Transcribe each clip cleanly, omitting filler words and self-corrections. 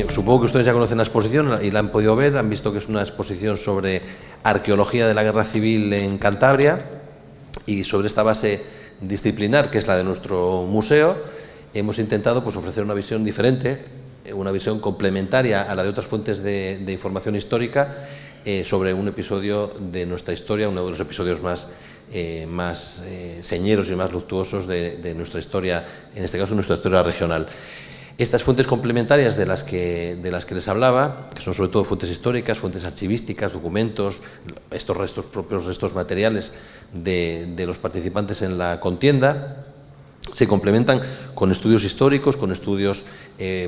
Supongo que ustedes ya conocen la exposición y la han podido ver, han visto que es una exposición sobre arqueología de la guerra civil en Cantabria, y sobre esta base disciplinar, que es la de nuestro museo, hemos intentado pues, ofrecer una visión diferente, una visión complementaria a la de otras fuentes de información histórica sobre un episodio de nuestra historia, uno de los episodios más señeros y más luctuosos de nuestra historia, en este caso nuestra historia regional. Estas fuentes complementarias de las que les hablaba, que son sobre todo fuentes históricas, fuentes archivísticas, documentos, estos propios restos materiales de los participantes en la contienda, se complementan con estudios históricos, con estudios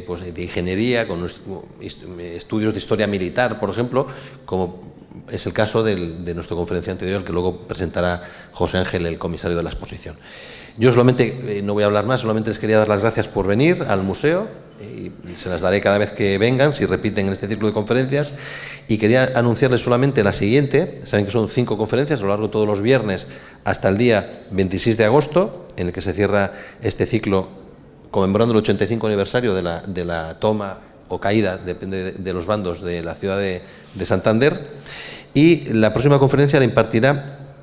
pues de ingeniería, con estudios de historia militar, por ejemplo, como es el caso de nuestro conferenciante de hoy, al que luego presentará José Ángel, el comisario de la exposición. Yo solamente, no voy a hablar más, solamente les quería dar las gracias por venir al museo, y se las daré cada vez que vengan, si repiten en este ciclo de conferencias, y quería anunciarles solamente la siguiente. Saben que son 5 conferencias a lo largo de todos los viernes hasta el día 26 de agosto, en el que se cierra este ciclo conmemorando el 85 aniversario de la toma o caída, depende de los bandos, de la ciudad de Santander. Y la próxima conferencia la impartirá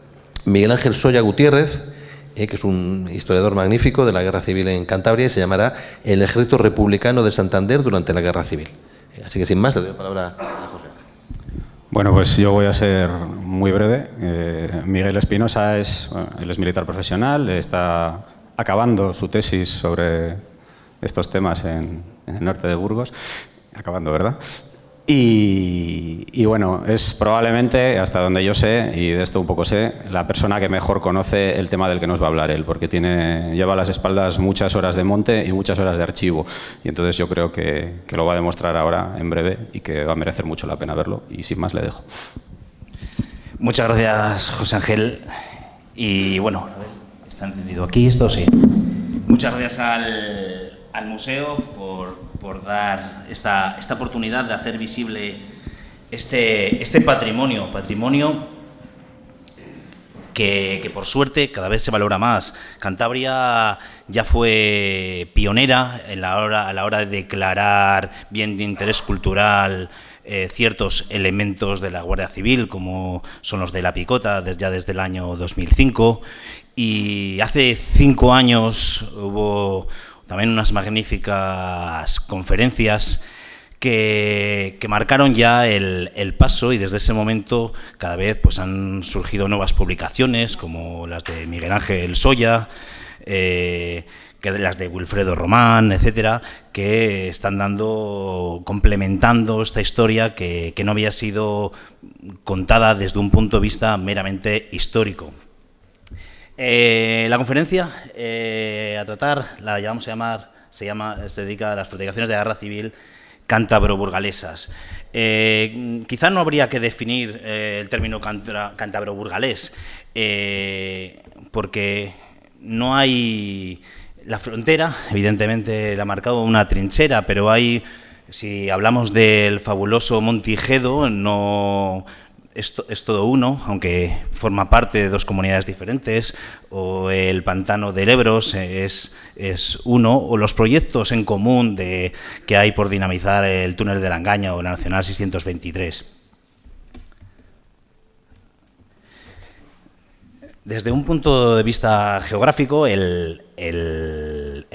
Miguel Ángel Soya Gutiérrez, que es un historiador magnífico de la Guerra Civil en Cantabria, y se llamará El Ejército Republicano de Santander durante la Guerra Civil. Así que sin más, le doy la palabra a José. Bueno, pues yo voy a ser muy breve. Miguel Espinosa él es militar profesional, está acabando su tesis sobre estos temas en el norte de Burgos. Acabando, ¿verdad? Y bueno, es probablemente, hasta donde yo sé, y de esto un poco sé, la persona que mejor conoce el tema del que nos va a hablar él, porque lleva a las espaldas muchas horas de monte y muchas horas de archivo. Y entonces yo creo que lo va a demostrar ahora, en breve, y que va a merecer mucho la pena verlo. Y sin más, le dejo. Muchas gracias, José Ángel. Y bueno, a ver, ¿está encendido aquí esto? Sí. Muchas gracias al museo por dar esta oportunidad de hacer visible este patrimonio que por suerte cada vez se valora más. Cantabria ya fue pionera a la hora de declarar bien de interés cultural ciertos elementos de la Guardia Civil, como son los de la Picota, ya desde el año 2005, y hace 5 años hubo también unas magníficas conferencias que marcaron ya el paso, y desde ese momento cada vez pues, han surgido nuevas publicaciones, como las de Miguel Ángel Soya, que las de Wilfredo Román, etcétera, que están complementando esta historia que no había sido contada desde un punto de vista meramente histórico. La conferencia a tratar se dedica a las protecciones de la guerra civil cántabro-burgalesas. Quizá no habría que definir el término cántabro-burgalés, porque no hay... La frontera, evidentemente, la ha marcado una trinchera, pero si hablamos del fabuloso Montijedo, no... Es todo uno, aunque forma parte de 2 comunidades diferentes, o el pantano del Ebro es uno, o los proyectos en común que hay por dinamizar el túnel de la Angaña o la Nacional 623. Desde un punto de vista geográfico, el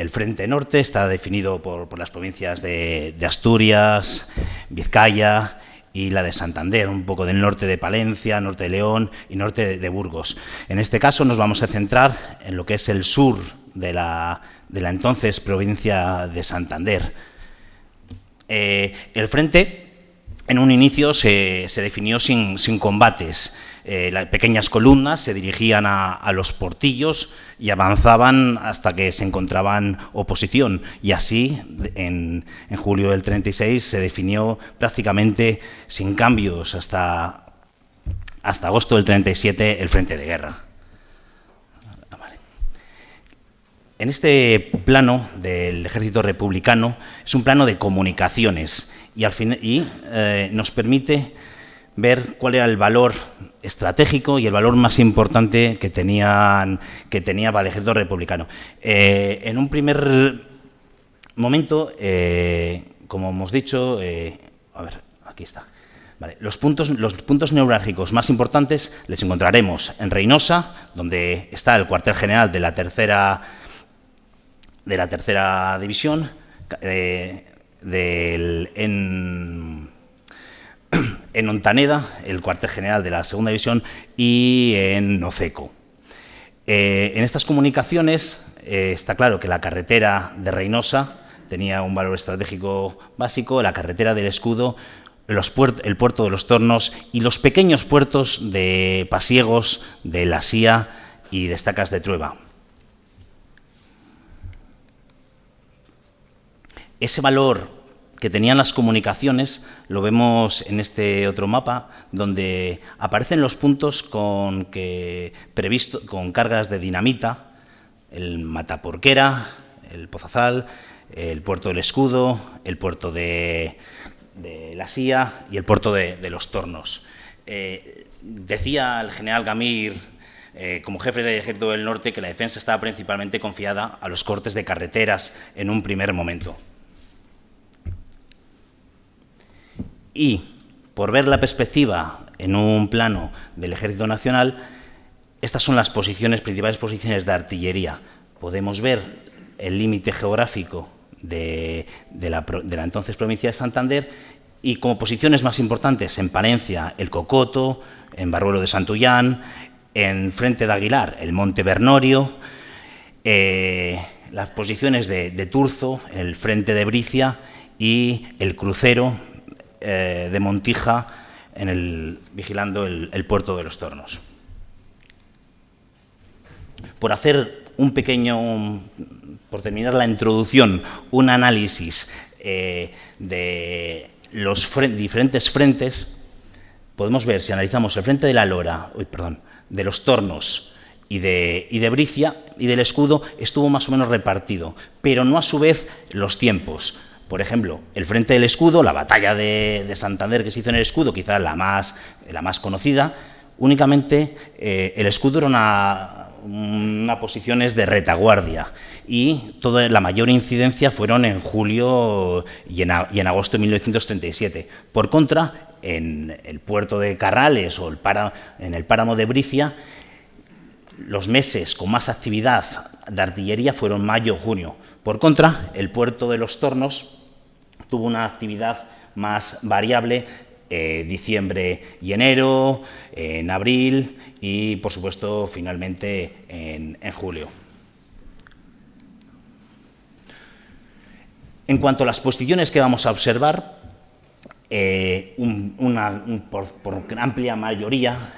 Frente Norte está definido por las provincias de Asturias, Vizcaya y la de Santander, un poco del norte de Palencia, norte de León y norte de Burgos. En este caso nos vamos a centrar en lo que es el sur de la entonces provincia de Santander. El frente en un inicio se definió sin combates. Las pequeñas columnas se dirigían a los portillos y avanzaban hasta que se encontraban oposición. Y así, en julio del 36, se definió prácticamente sin cambios hasta agosto del 37 el frente de guerra. En este plano del ejército republicano es un plano de comunicaciones y nos permite ver cuál era el valor estratégico y el valor más importante que tenía para el ejército republicano. En un primer momento como hemos dicho, a ver, aquí está. Vale, los puntos neurálgicos más importantes les encontraremos en Reynosa, donde está el cuartel general de la tercera división, en Ontaneda, el cuartel general de la segunda división, y en Oceco. En estas comunicaciones está claro que la carretera de Reynosa tenía un valor estratégico básico, la carretera del Escudo, el puerto de los Tornos y los pequeños puertos de Pasiegos, de La Sía y de Estacas de Trueba. Ese valor que tenían las comunicaciones lo vemos en este otro mapa, donde aparecen los puntos con cargas de dinamita, el Mataporquera, el Pozazal, el puerto del Escudo, el puerto de La Sía y el puerto de los Tornos. Decía el general Gamir, como jefe del Ejército del Norte, que la defensa estaba principalmente confiada a los cortes de carreteras en un primer momento. Y, por ver la perspectiva en un plano del Ejército Nacional, estas son las principales posiciones de artillería. Podemos ver el límite geográfico de la entonces provincia de Santander y como posiciones más importantes en Palencia, el Cocoto, en Barruelo de Santullán, en Frente de Aguilar, el Monte Bernorio, las posiciones de Turzo, en el Frente de Bricia y el crucero de Montija vigilando el puerto de los Tornos. Por terminar la introducción, un análisis de los diferentes frentes, podemos ver, si analizamos el frente de la Lora, de los Tornos y de Bricia y del Escudo, estuvo más o menos repartido, pero no a su vez los tiempos. Por ejemplo, el frente del Escudo, la batalla de Santander que se hizo en el Escudo, quizás la más conocida, únicamente el Escudo era una posiciones de retaguardia y la mayor incidencia fueron en julio y en agosto de 1937. Por contra, en el puerto de Carrales o en el páramo de Bricia, los meses con más actividad de artillería fueron mayo, junio. Por contra, el puerto de los Tornos tuvo una actividad más variable, diciembre y enero, en abril y, por supuesto, finalmente en julio. En cuanto a las posiciones que vamos a observar, por amplia mayoría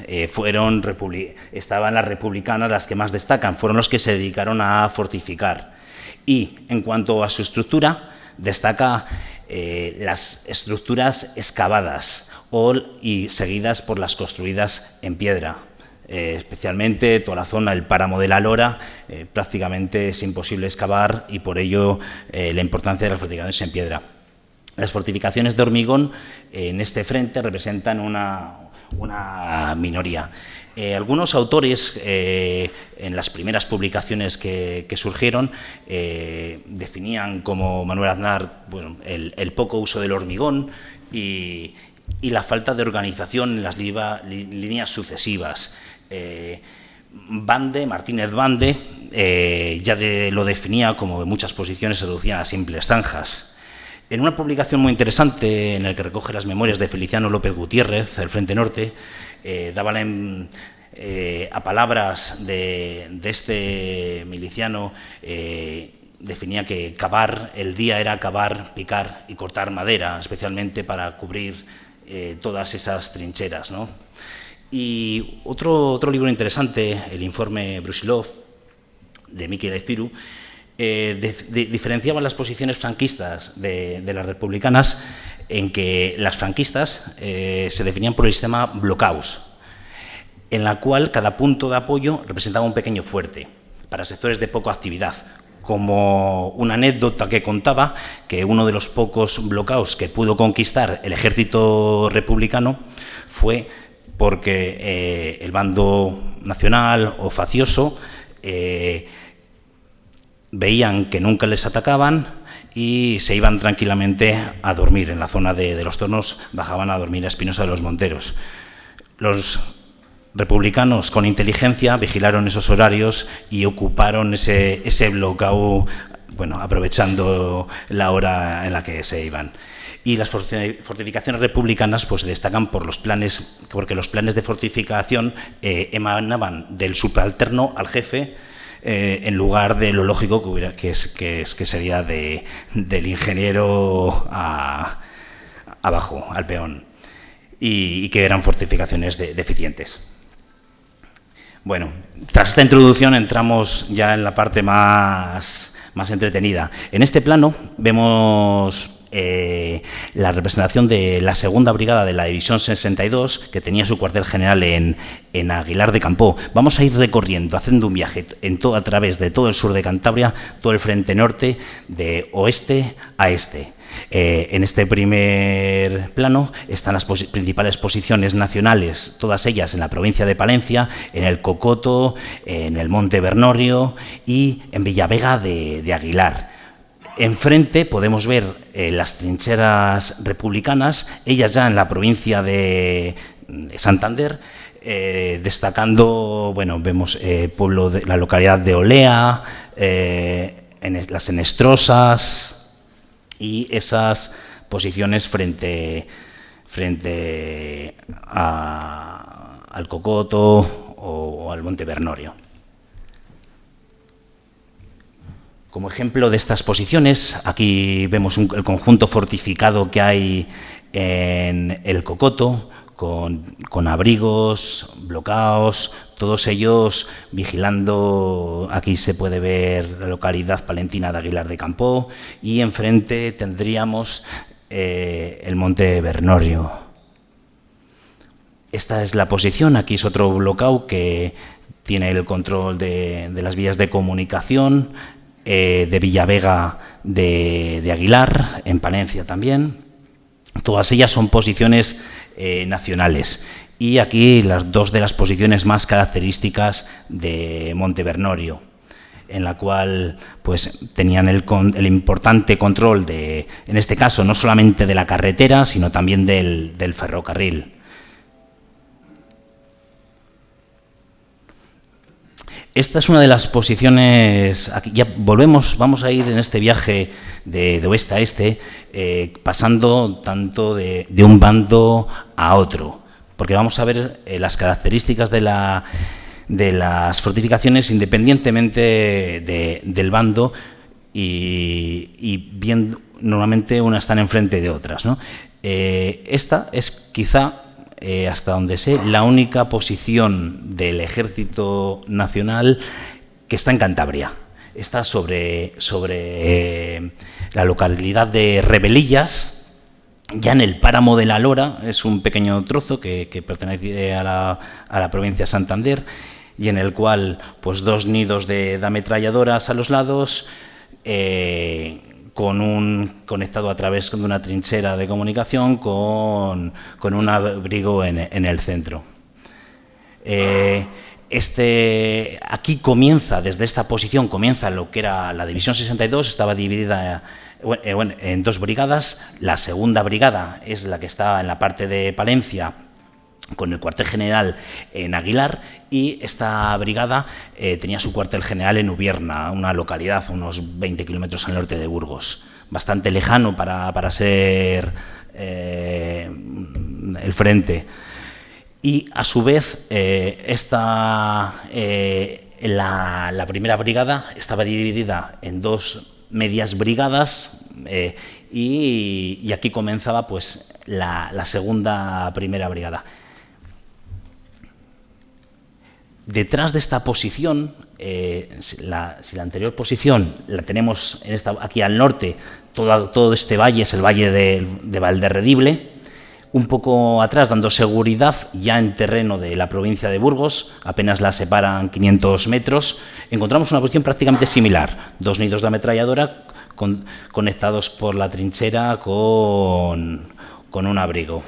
estaban las republicanas las que más destacan, fueron los que se dedicaron a fortificar. Y en cuanto a su estructura, destaca las estructuras excavadas y seguidas por las construidas en piedra. Especialmente toda la zona del páramo de la Lora, prácticamente es imposible excavar y por ello la importancia de las fortificaciones en piedra. Las fortificaciones de hormigón en este frente representan una minoría. Algunos autores, en las primeras publicaciones que surgieron, definían como Manuel Aznar el poco uso del hormigón y la falta de organización en las líneas sucesivas. Martínez Bande ya lo definía como en muchas posiciones se reducían a simples zanjas. En una publicación muy interesante en la que recoge las memorias de Feliciano López Gutiérrez, del Frente Norte, daba a palabras de este miliciano, definía que cavar el día era cavar, picar y cortar madera, especialmente para cubrir todas esas trincheras, ¿no? Y otro libro interesante, el informe Brusilov, de Miquel Espiru, diferenciaban las posiciones franquistas de las republicanas en que las franquistas se definían por el sistema blocaus, en la cual cada punto de apoyo representaba un pequeño fuerte para sectores de poca actividad. Como una anécdota que contaba que uno de los pocos blocaus que pudo conquistar el ejército republicano fue porque el bando nacional o faccioso veían que nunca les atacaban y se iban tranquilamente a dormir. En la zona de los Tornos bajaban a dormir a Espinosa de los Monteros. Los republicanos, con inteligencia, vigilaron esos horarios y ocuparon ese bloqueo, bueno, aprovechando la hora en la que se iban. Y las fortificaciones republicanas pues destacan por los planes, porque los planes de fortificación emanaban del subalterno al jefe, en lugar de lo lógico que sería del ingeniero abajo, al peón, y que eran fortificaciones deficientes. Bueno, tras esta introducción entramos ya en la parte más entretenida. En este plano vemos la representación de la segunda brigada de la División 62, que tenía su cuartel general en Aguilar de Campoo. Vamos a ir recorriendo, haciendo un viaje a través de todo el sur de Cantabria, todo el frente norte, de oeste a este. En este primer plano están las principales posiciones nacionales, todas ellas en la provincia de Palencia, en el Cocoto, en el Monte Bernorio y en Villavega de Aguilar. Enfrente podemos ver las trincheras republicanas, ellas ya en la provincia de Santander, destacando, bueno, vemos pueblo de la localidad de Olea, las Enestrosas y esas posiciones frente al Cocoto o al Monte Bernorio. Como ejemplo de estas posiciones, aquí vemos el conjunto fortificado que hay en el Cocoto, con abrigos, bloqueos, todos ellos vigilando. Aquí se puede ver la localidad palentina de Aguilar de Campoo y enfrente tendríamos el Monte Bernorio. Esta es la posición, aquí es otro bloqueo que tiene el control de las vías de comunicación, de Villavega de Aguilar, en Palencia también. Todas ellas son posiciones nacionales. Y aquí las dos de las posiciones más características de Monte Bernorio, en la cual pues tenían el importante control en este caso, no solamente de la carretera, sino también del ferrocarril. Esta es una de las posiciones, aquí ya vamos a ir en este viaje de oeste a este, pasando tanto de un bando a otro, porque vamos a ver las características de las fortificaciones independientemente del bando y bien, normalmente unas están enfrente de otras, ¿no? Esta es quizá, hasta donde sé, la única posición del Ejército Nacional que está en Cantabria. Está sobre la localidad de Rebelillas, ya en el páramo de la Lora, es un pequeño trozo que pertenece a la provincia de Santander, y en el cual pues dos nidos de ametralladoras a los lados, conectado a través de una trinchera de comunicación con un abrigo en el centro. Aquí comienza, desde esta posición comienza lo que era la División 62, estaba dividida en dos brigadas. La segunda brigada es la que está en la parte de Palencia, con el cuartel general en Aguilar, y esta brigada tenía su cuartel general en Ubierna, una localidad a unos 20 kilómetros al norte de Burgos, bastante lejano para ser el frente. Y a su vez la primera brigada estaba dividida en dos medias brigadas, y aquí comenzaba pues la segunda primera brigada. Detrás de esta posición, si la anterior posición la tenemos aquí al norte, todo este valle es el valle de Valderredible. Un poco atrás, dando seguridad, ya en terreno de la provincia de Burgos, apenas la separan 500 metros, encontramos una posición prácticamente similar. Dos nidos de ametralladora conectados por la trinchera con un abrigo.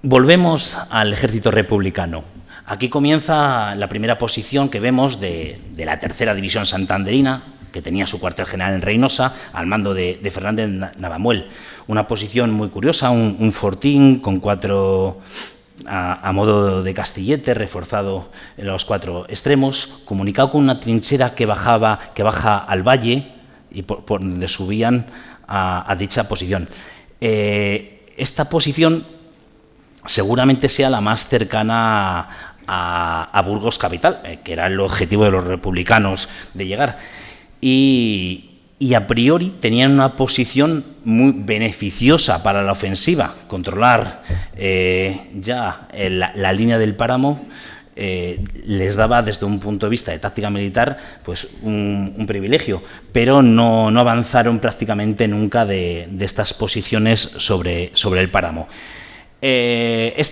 Volvemos al ejército republicano. Aquí comienza la primera posición que vemos de la tercera división santanderina, que tenía su cuartel general en Reynosa, al mando de Fernández Navamuel. Una posición muy curiosa, un fortín con 4 a modo de castillete, reforzado en los 4 extremos, comunicado con una trinchera que baja al valle y por donde subían a dicha posición. Esta posición seguramente sea la más cercana a Burgos capital, que era el objetivo de los republicanos de llegar. Y a priori tenían una posición muy beneficiosa para la ofensiva. Controlar ya la línea del páramo les daba, desde un punto de vista de táctica militar, pues un privilegio, pero no avanzaron prácticamente nunca de estas posiciones sobre el páramo. Esta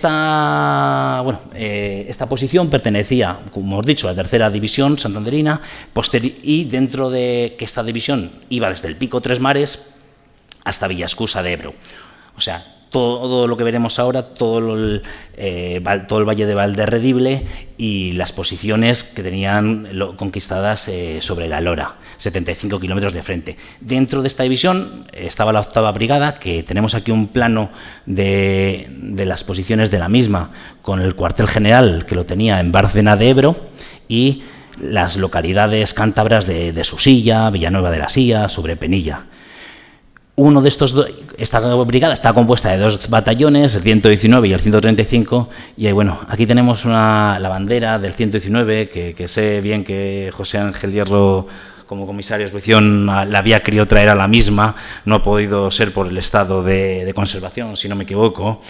posición pertenecía, como hemos dicho, a la tercera división santanderina, y dentro de que esta división iba desde el Pico Tres Mares hasta Villascusa de Ebro. O sea, todo lo que veremos ahora, todo el valle de Valderredible y las posiciones que tenían conquistadas sobre la Lora, 75 kilómetros de frente. Dentro de esta división estaba la 8ª Brigada, que tenemos aquí un plano de las posiciones de la misma, con el cuartel general que lo tenía en Bárcena de Ebro y las localidades cántabras de Susilla, Villanueva de la Silla, Sobrepenilla. Uno de esta brigada está compuesta de 2 batallones, el 119 y el 135, y bueno, aquí tenemos la bandera del 119, que sé bien que José Ángel Hierro, como comisario de expedición, la había querido traer a la misma, no ha podido ser por el estado de conservación, si no me equivoco,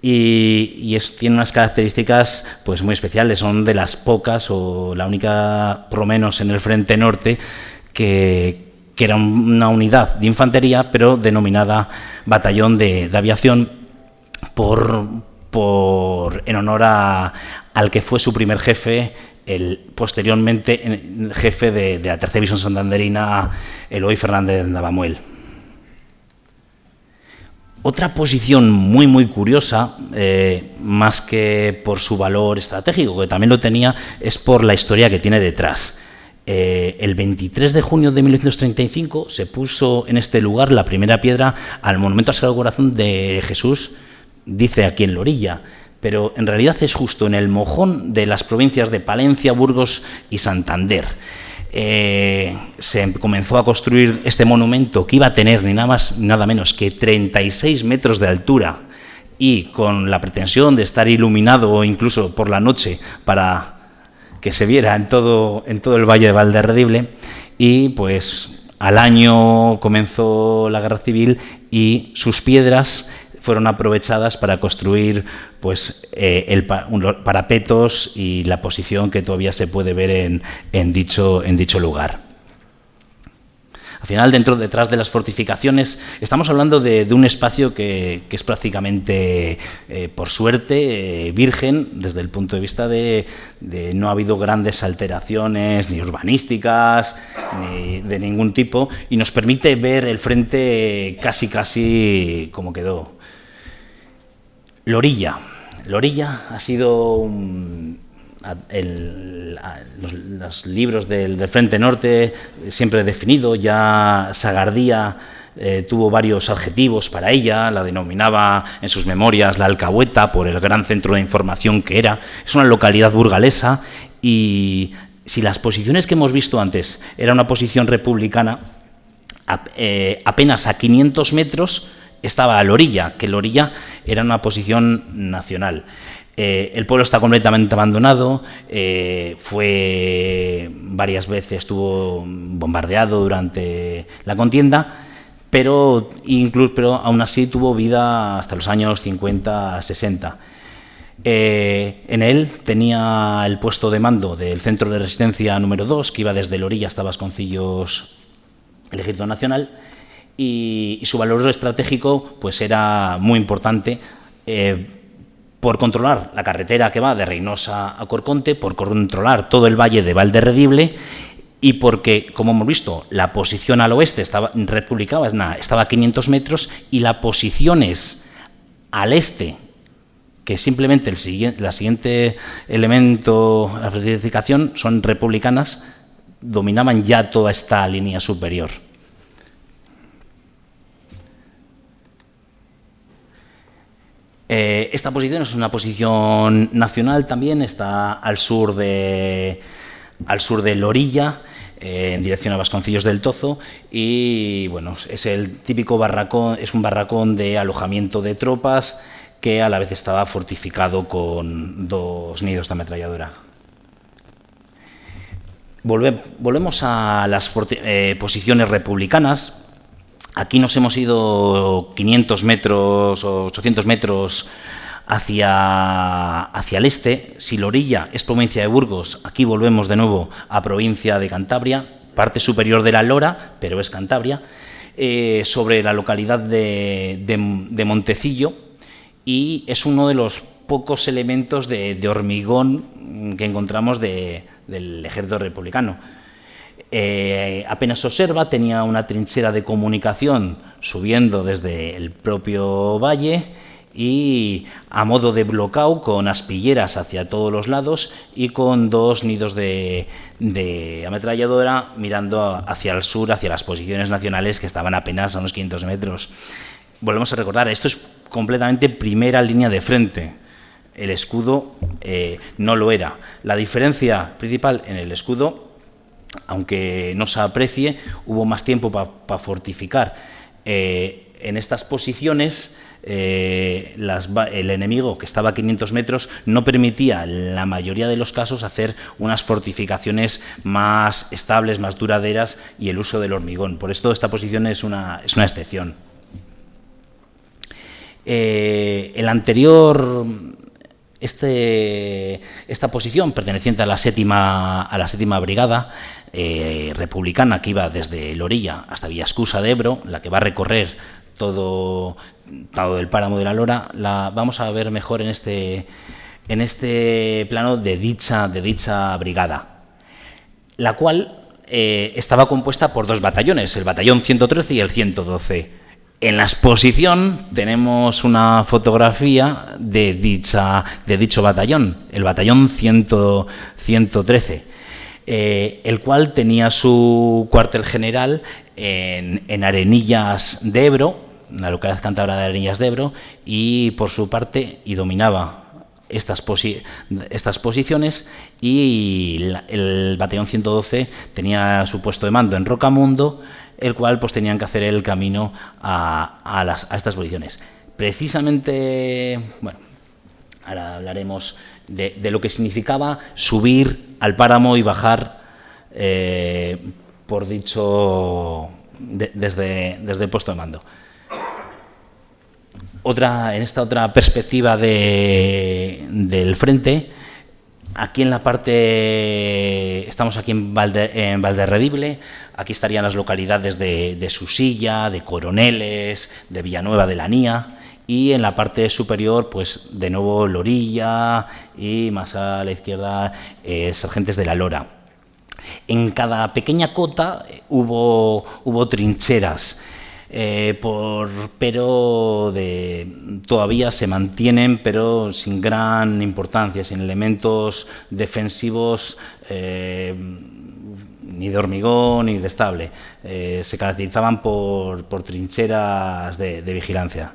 y tiene unas características pues muy especiales. Son de las pocas, o la única, por lo menos en el frente norte, que era una unidad de infantería, pero denominada Batallón de Aviación, en honor al que fue su primer jefe, posteriormente jefe de la tercera división santanderina, Eloy Fernández Navamuel. Otra posición muy curiosa, más que por su valor estratégico, que también lo tenía, es por la historia que tiene detrás. El 23 de junio de 1935 se puso en este lugar la primera piedra al monumento al Sagrado Corazón de Jesús, dice aquí en Lorilla, pero en realidad es justo en el mojón de las provincias de Palencia, Burgos y Santander. Se comenzó a construir este monumento, que iba a tener ni nada más ni nada menos que 36 metros de altura, y con la pretensión de estar iluminado incluso por la noche para que se viera en todo el valle de Valderredible. Y pues al año comenzó la Guerra Civil y sus piedras fueron aprovechadas para construir pues parapetos y la posición que todavía se puede ver en dicho lugar. Al final, detrás de las fortificaciones, estamos hablando de un espacio que es prácticamente, por suerte, virgen, desde el punto de vista de no ha habido grandes alteraciones, ni urbanísticas, ni de ningún tipo, y nos permite ver el frente casi como quedó. Lorilla ha sido los libros del Frente Norte siempre definido. Ya Sagardía tuvo varios adjetivos para ella, la denominaba en sus memorias la Alcahueta por el gran centro de información que era. Es una localidad burgalesa, y si las posiciones que hemos visto antes era una posición republicana, apenas a 500 metros estaba Lorilla, que Lorilla era una posición nacional. El pueblo está completamente abandonado, varias veces estuvo bombardeado durante la contienda, pero aún así tuvo vida hasta los años 50-60. En él tenía el puesto de mando del Centro de Resistencia número 2, que iba desde Lorilla hasta Vasconcillos, el Ejército Nacional, y su valor estratégico pues era muy importante, por controlar la carretera que va de Reynosa a Corconte, por controlar todo el valle de Valderredible, y porque, como hemos visto, la posición al oeste estaba a 500 metros y las posiciones al este, que simplemente la siguiente elemento, la fortificación, son republicanas, dominaban ya toda esta línea superior. Esta posición es una posición nacional también, está al sur de Lorilla, en dirección a Vasconcillos del Tozo, y bueno, es el típico barracón, es un barracón de alojamiento de tropas que a la vez estaba fortificado con 2 nidos de ametralladora. Volvemos a las posiciones republicanas. Aquí nos hemos ido 500 metros o 800 metros hacia el este. Si Lorilla es provincia de Burgos, aquí volvemos de nuevo a provincia de Cantabria, parte superior de la Lora, pero es Cantabria, sobre la localidad de Montecillo, y es uno de los pocos elementos de hormigón que encontramos del ejército republicano. Apenas se observa, tenía una trinchera de comunicación subiendo desde el propio valle y a modo de bloqueo con aspilleras hacia todos los lados y con 2 nidos de ametralladora mirando hacia el sur, hacia las posiciones nacionales que estaban apenas a unos 500 metros. Volvemos a recordar, esto es completamente primera línea de frente. El escudo no lo era. La diferencia principal en el escudo, aunque no se aprecie, hubo más tiempo para fortificar. En estas posiciones, el enemigo, que estaba a 500 metros, no permitía, en la mayoría de los casos, hacer unas fortificaciones más estables, más duraderas, y el uso del hormigón. Por esto esta posición es una excepción. Esta posición, perteneciente a la séptima brigada republicana, que iba desde Lorilla hasta Villascusa de Ebro, la que va a recorrer todo el páramo de la Lora, la vamos a ver mejor en este plano de dicha brigada, la cual estaba compuesta por 2 batallones, el batallón 113 y el 112. En la exposición tenemos una fotografía de dicho batallón, el batallón 113, el cual tenía su cuartel general en Arenillas de Ebro, en la localidad cántabra de Arenillas de Ebro, y por su parte dominaba estas posiciones, y el batallón 112 tenía su puesto de mando en Rocamundo, el cual pues tenían que hacer el camino a estas posiciones. Precisamente, bueno, ahora hablaremos de lo que significaba subir al páramo y bajar por dicho desde el puesto de mando. En esta otra perspectiva del frente, aquí en la parte, estamos aquí en Valderredible, aquí estarían las localidades de Susilla, de Coroneles, de Villanueva de la Nia, y en la parte superior, pues de nuevo Lorilla, y más a la izquierda, Sargentes de la Lora. En cada pequeña cota hubo trincheras, pero todavía se mantienen, pero sin gran importancia, sin elementos defensivos ni de hormigón ni de estable. Se caracterizaban por trincheras de vigilancia.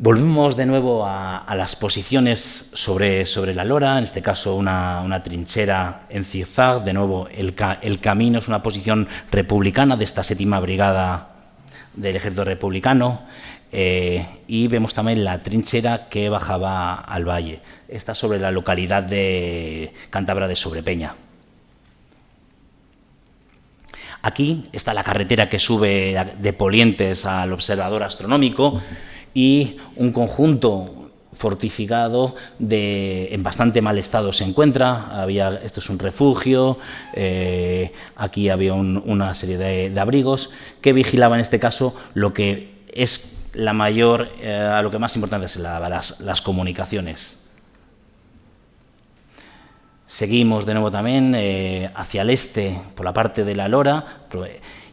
Volvemos de nuevo a las posiciones sobre la Lora, en este caso una trinchera en zigzag. De nuevo, el camino es una posición republicana de esta séptima brigada del ejército republicano, y vemos también la trinchera que bajaba al valle. Está sobre la localidad de cántabra de Sobrepeña. Aquí está la carretera que sube de Polientes al observador astronómico, y un conjunto fortificado en bastante mal estado se encuentra. Esto es un refugio, aquí había una serie de abrigos que vigilaban, en este caso, lo que es lo que más importante es las comunicaciones. Seguimos de nuevo también hacia el este, por la parte de la Lora,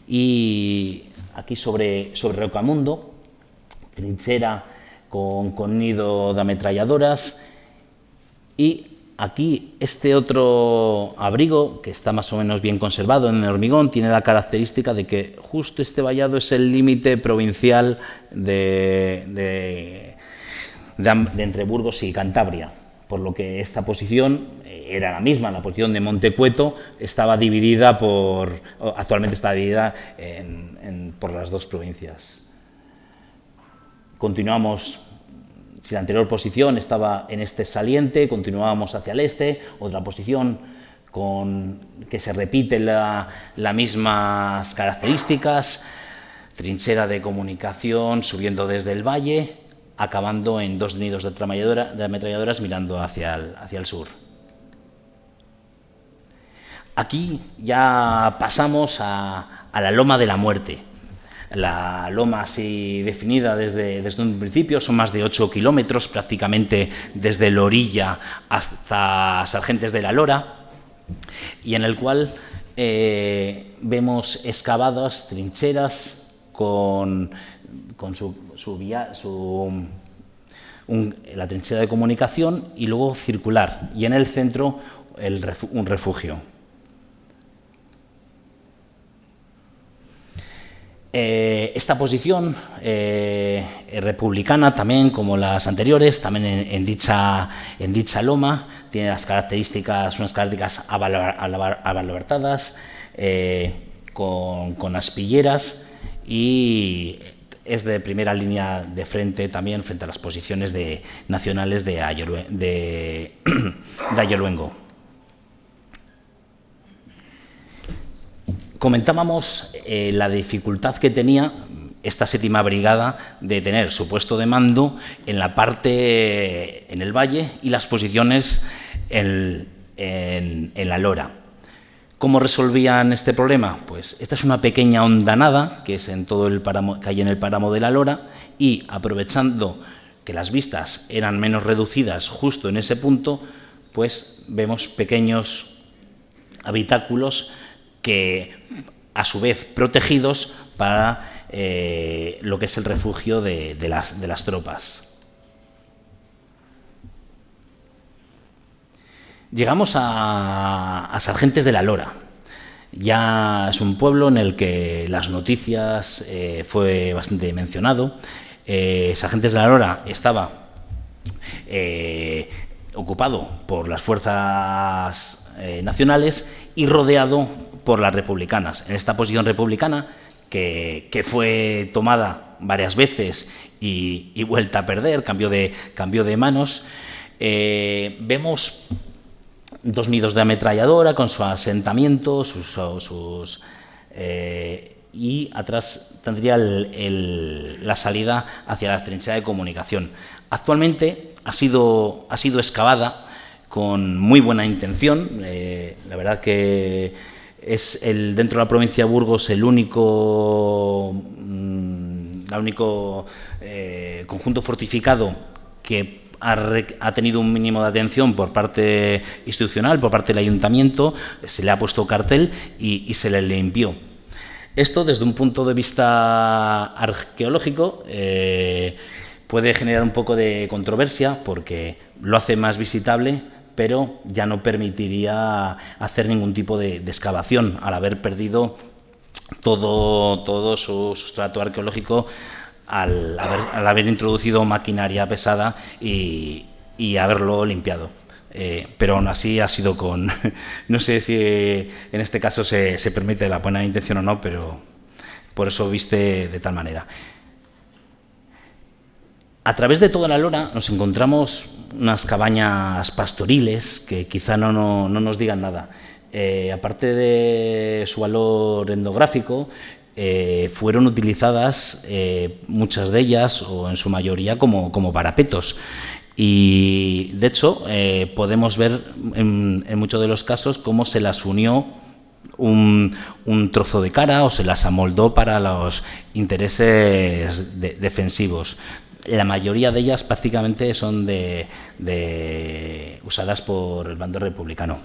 y aquí sobre Rocamundo trinchera con nido de ametralladoras. Y aquí este otro abrigo, que está más o menos bien conservado en el hormigón, tiene la característica de que justo este vallado es el límite provincial de entre Burgos y Cantabria, por lo que esta posición era la misma. La posición de Montecueto estaba dividida actualmente está dividida por las dos provincias. Continuamos. Si la anterior posición estaba en este saliente, continuábamos hacia el este, otra posición que se repite las mismas características, trinchera de comunicación subiendo desde el valle, acabando en 2 nidos de ametralladoras mirando hacia el sur. Aquí ya pasamos a la Loma de la Muerte. La loma así definida desde un principio son más de 8 kilómetros, prácticamente desde la orilla hasta Sargentes de la Lora, y en el cual vemos excavadas trincheras con la trinchera de comunicación y luego circular, y en el centro un refugio. Esta posición republicana, también como las anteriores, también en dicha loma, tiene unas características abalartadas, con aspilleras, y es de primera línea de frente también frente a las posiciones nacionales de Ayoluengo. Comentábamos la dificultad que tenía esta 7ª Brigada de tener su puesto de mando en la parte en el valle y las posiciones en la Lora. ¿Cómo resolvían este problema? Pues esta es una pequeña hondanada que es en todo el páramo, que hay en el páramo de la Lora, y aprovechando que las vistas eran menos reducidas justo en ese punto, pues vemos pequeños habitáculos que, a su vez, protegidos para lo que es el refugio de las tropas. Llegamos a Sargentes de la Lora. Ya es un pueblo en el que las noticias fue bastante mencionado. Sargentes de la Lora estaba ocupado por las fuerzas nacionales y rodeado por las republicanas. En esta posición republicana, que fue tomada varias veces y vuelta a perder, cambio de manos, vemos 2 nidos de ametralladora con su asentamiento, y atrás tendría la salida hacia la trinchera de comunicación. Actualmente ha sido excavada con muy buena intención. La verdad que es dentro de la provincia de Burgos el único conjunto fortificado que ha tenido un mínimo de atención por parte institucional, por parte del ayuntamiento. Se le ha puesto cartel y se le limpió. Esto, desde un punto de vista arqueológico, puede generar un poco de controversia porque lo hace más visitable, pero ya no permitiría hacer ningún tipo de excavación al haber perdido todo su sustrato arqueológico, al haber introducido maquinaria pesada y haberlo limpiado. Pero aún así ha sido con... No sé si en este caso se permite la buena intención o no, pero por eso viste de tal manera. A través de toda la Lora nos encontramos unas cabañas pastoriles que quizá no nos digan nada. Aparte de su valor etnográfico, fueron utilizadas muchas de ellas, o en su mayoría, como parapetos. Y, de hecho, podemos ver en muchos de los casos cómo se las unió un trozo de cara o se las amoldó para los intereses defensivos. La mayoría de ellas prácticamente son usadas por el bando republicano.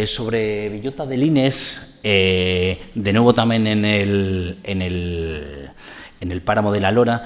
Sobre Villota de Lines, de nuevo también en el páramo de la Lora,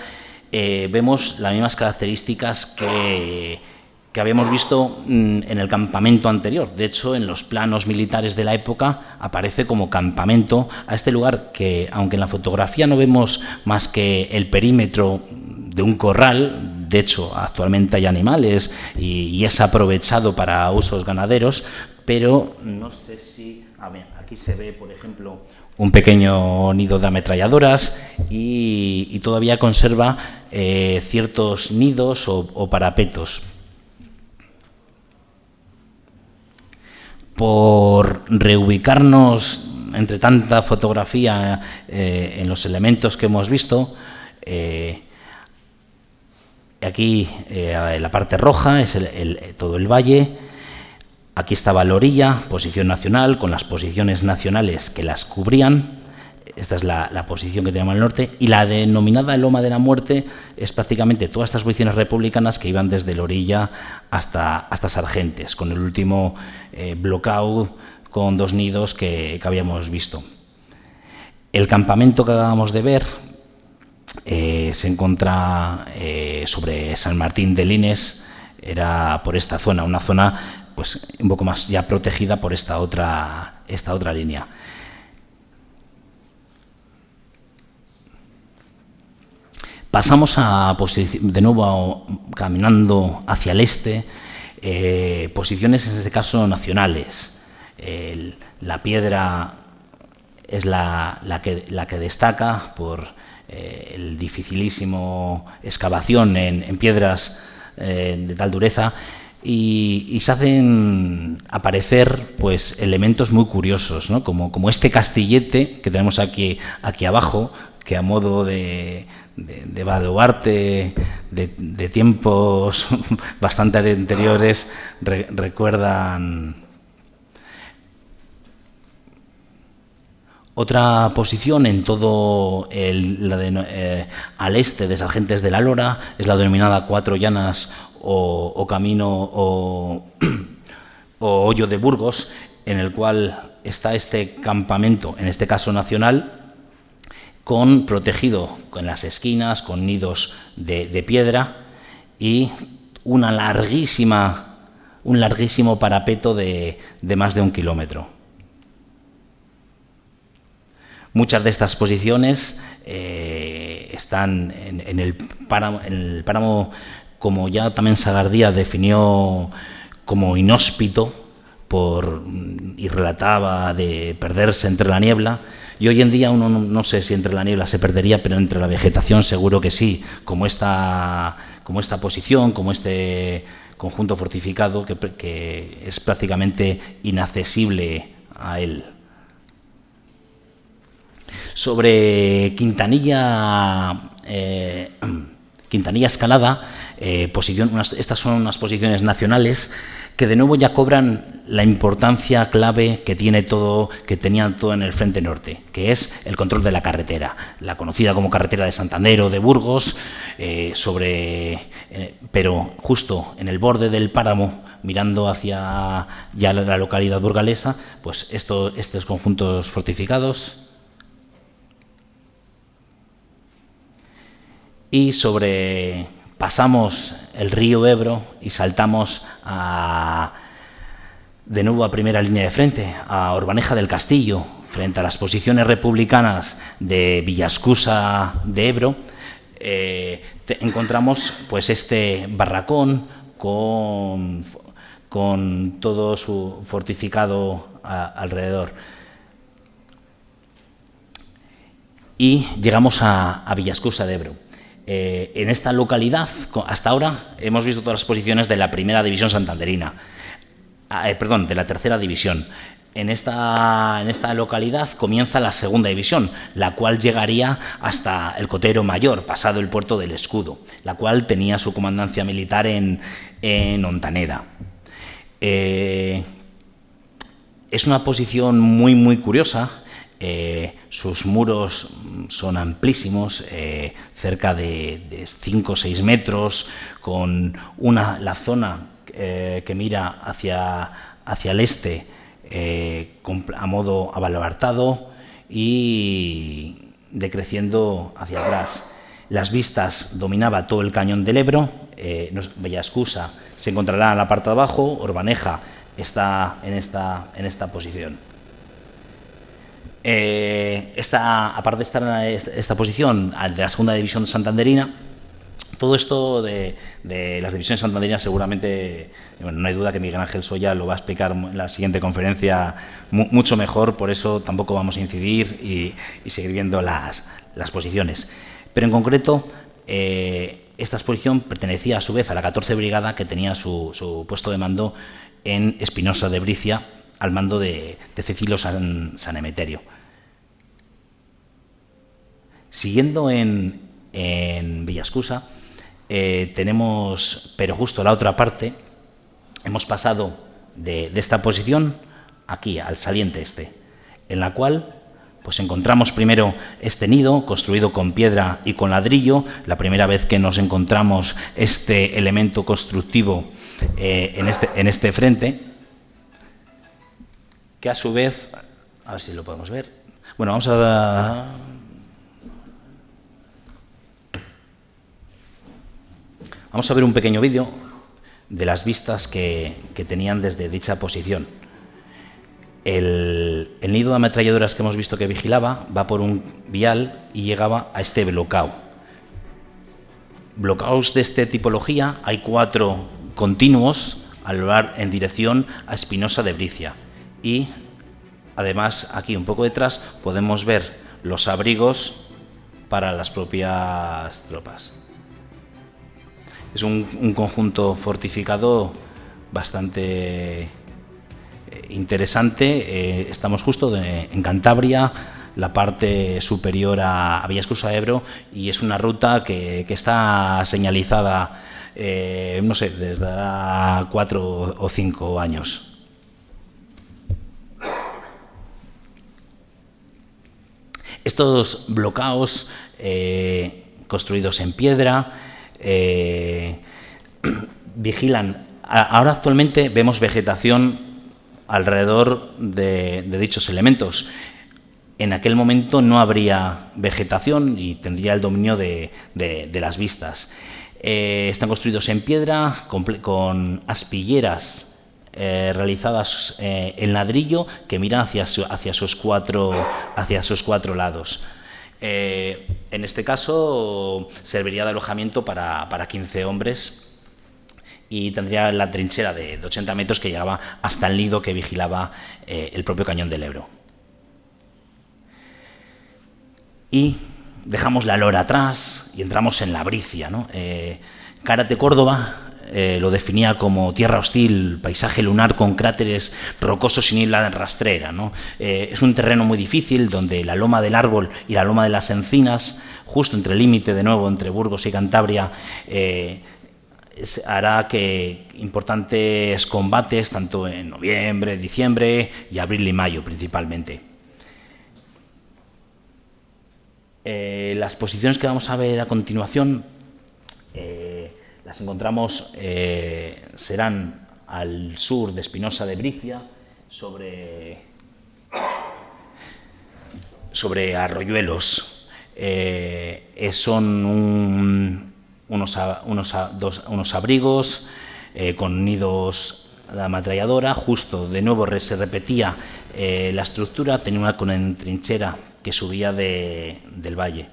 vemos las mismas características que habíamos visto en el campamento anterior. De hecho, en los planos militares de la época aparece como campamento a este lugar que, aunque en la fotografía no vemos más que el perímetro de un corral, de hecho actualmente hay animales y es aprovechado para usos ganaderos, pero no sé si... A ver, aquí se ve, por ejemplo, un pequeño nido de ametralladoras y todavía conserva ciertos nidos o parapetos. Por reubicarnos entre tanta fotografía en los elementos que hemos visto, aquí en la parte roja es todo el valle. Aquí estaba la orilla, posición nacional, con las posiciones nacionales que las cubrían. Esta es la posición que tenemos al norte. Y la denominada Loma de la Muerte es prácticamente todas estas posiciones republicanas que iban desde la orilla hasta Sargentes, con el último bloqueo con 2 nidos que habíamos visto. El campamento que acabamos de ver se encuentra sobre San Martín de Lines. Era por esta zona, una zona pues un poco más ya protegida por esta otra línea. Pasamos de nuevo caminando hacia el este, posiciones en este caso nacionales. La piedra es la que destaca por el dificilísimo excavación en piedras de tal dureza. Y se hacen aparecer pues elementos muy curiosos, ¿no? Como este castillete que tenemos aquí abajo, que a modo de baluarte de tiempos bastante anteriores recuerdan. Otra posición en todo al este de Sargentes de la Lora es la denominada Cuatro Llanas o camino o hoyo de Burgos, en el cual está este campamento, en este caso nacional, protegido con las esquinas, con nidos de piedra y un larguísimo parapeto de más de 1 kilómetro. Muchas de estas posiciones están en el páramo, como ya también Sagardía definió como inhóspito y relataba de perderse entre la niebla. Y hoy en día uno no sé si entre la niebla se perdería, pero entre la vegetación seguro que sí, como esta posición, como este conjunto fortificado que es prácticamente inaccesible a él. Sobre Quintanilla Escalada, estas son unas posiciones nacionales que de nuevo ya cobran la importancia clave que tenían todo en el frente norte, que es el control de la carretera, la conocida como carretera de Santander o de Burgos, pero justo en el borde del páramo, mirando hacia ya la localidad burgalesa, pues estos conjuntos fortificados. Y pasamos el río Ebro y saltamos de nuevo a primera línea de frente, a Orbaneja del Castillo, frente a las posiciones republicanas de Villascusa de Ebro. Encontramos pues este barracón con todo su fortificado alrededor. Y llegamos a Villascusa de Ebro. En esta localidad, hasta ahora, hemos visto todas las posiciones de la primera división santanderina, de la tercera división. En esta localidad comienza la segunda división, la cual llegaría hasta el Cotero Mayor, pasado el puerto del Escudo, la cual tenía su comandancia militar en Ontaneda. Es una posición muy, muy curiosa. Sus muros son amplísimos, cerca de 5 o 6 metros, con la zona que mira hacia el este, a modo abalartado y decreciendo hacia atrás. Las vistas dominaba todo el cañón del Ebro. Bellascusa se encontrará en la parte de abajo, Orbaneja está en esta posición. Aparte de estar en esta posición de la segunda división santanderina, todo esto de las divisiones santanderinas seguramente, bueno, no hay duda que Miguel Ángel Soya lo va a explicar en la siguiente conferencia mucho mejor, por eso tampoco vamos a incidir y seguir viendo las posiciones. Pero en concreto, esta exposición pertenecía a su vez a la 14 Brigada, que tenía su puesto de mando en Espinosa de Bricia, al mando de Cecilio San Emeterio. Siguiendo en Bellascusa, tenemos, pero justo la otra parte, hemos pasado de esta posición aquí, al saliente este, en la cual pues encontramos primero este nido construido con piedra y con ladrillo, la primera vez que nos encontramos este elemento constructivo en este frente, que a su vez, a ver si lo podemos ver, bueno, vamos a ver un pequeño vídeo de las vistas que tenían desde dicha posición. El nido de ametralladoras que hemos visto que vigilaba va por un vial y llegaba a este blocao. Blocaos de esta tipología hay 4 continuos al volar en dirección a Espinosa de Bricia. Y además aquí un poco detrás podemos ver los abrigos para las propias tropas. Es un conjunto fortificado bastante interesante. Estamos justo en Cantabria, la parte superior a Bellascusa de Ebro, y es una ruta que está señalizada, no sé, desde 4 o 5 años. Estos blocaos construidos en piedra vigilan. Ahora actualmente vemos vegetación alrededor de dichos elementos. En aquel momento no habría vegetación y tendría el dominio de las vistas. Están construidos en piedra con aspilleras realizadas en ladrillo que miran hacia sus cuatro lados. En este caso serviría de alojamiento para 15 hombres y tendría la trinchera de 80 metros que llegaba hasta el nido que vigilaba el propio cañón del Ebro. Y dejamos la Lora atrás y entramos en la Bricia, ¿no? Cárate Córdoba lo definía como tierra hostil, paisaje lunar con cráteres rocosos y niebla rastrera, ¿no? Es un terreno muy difícil donde la loma del Árbol y la loma de las Encinas, justo entre el límite de nuevo entre Burgos y Cantabria, hará que importantes combates, tanto en noviembre, diciembre y abril y mayo principalmente. Las posiciones que vamos a ver a continuación las encontramos, serán al sur de Espinosa de Bricia, sobre Arroyuelos. Son unos abrigos con nidos de ametralladora. Justo de nuevo se repetía la estructura, tenía una con trinchera que subía del valle.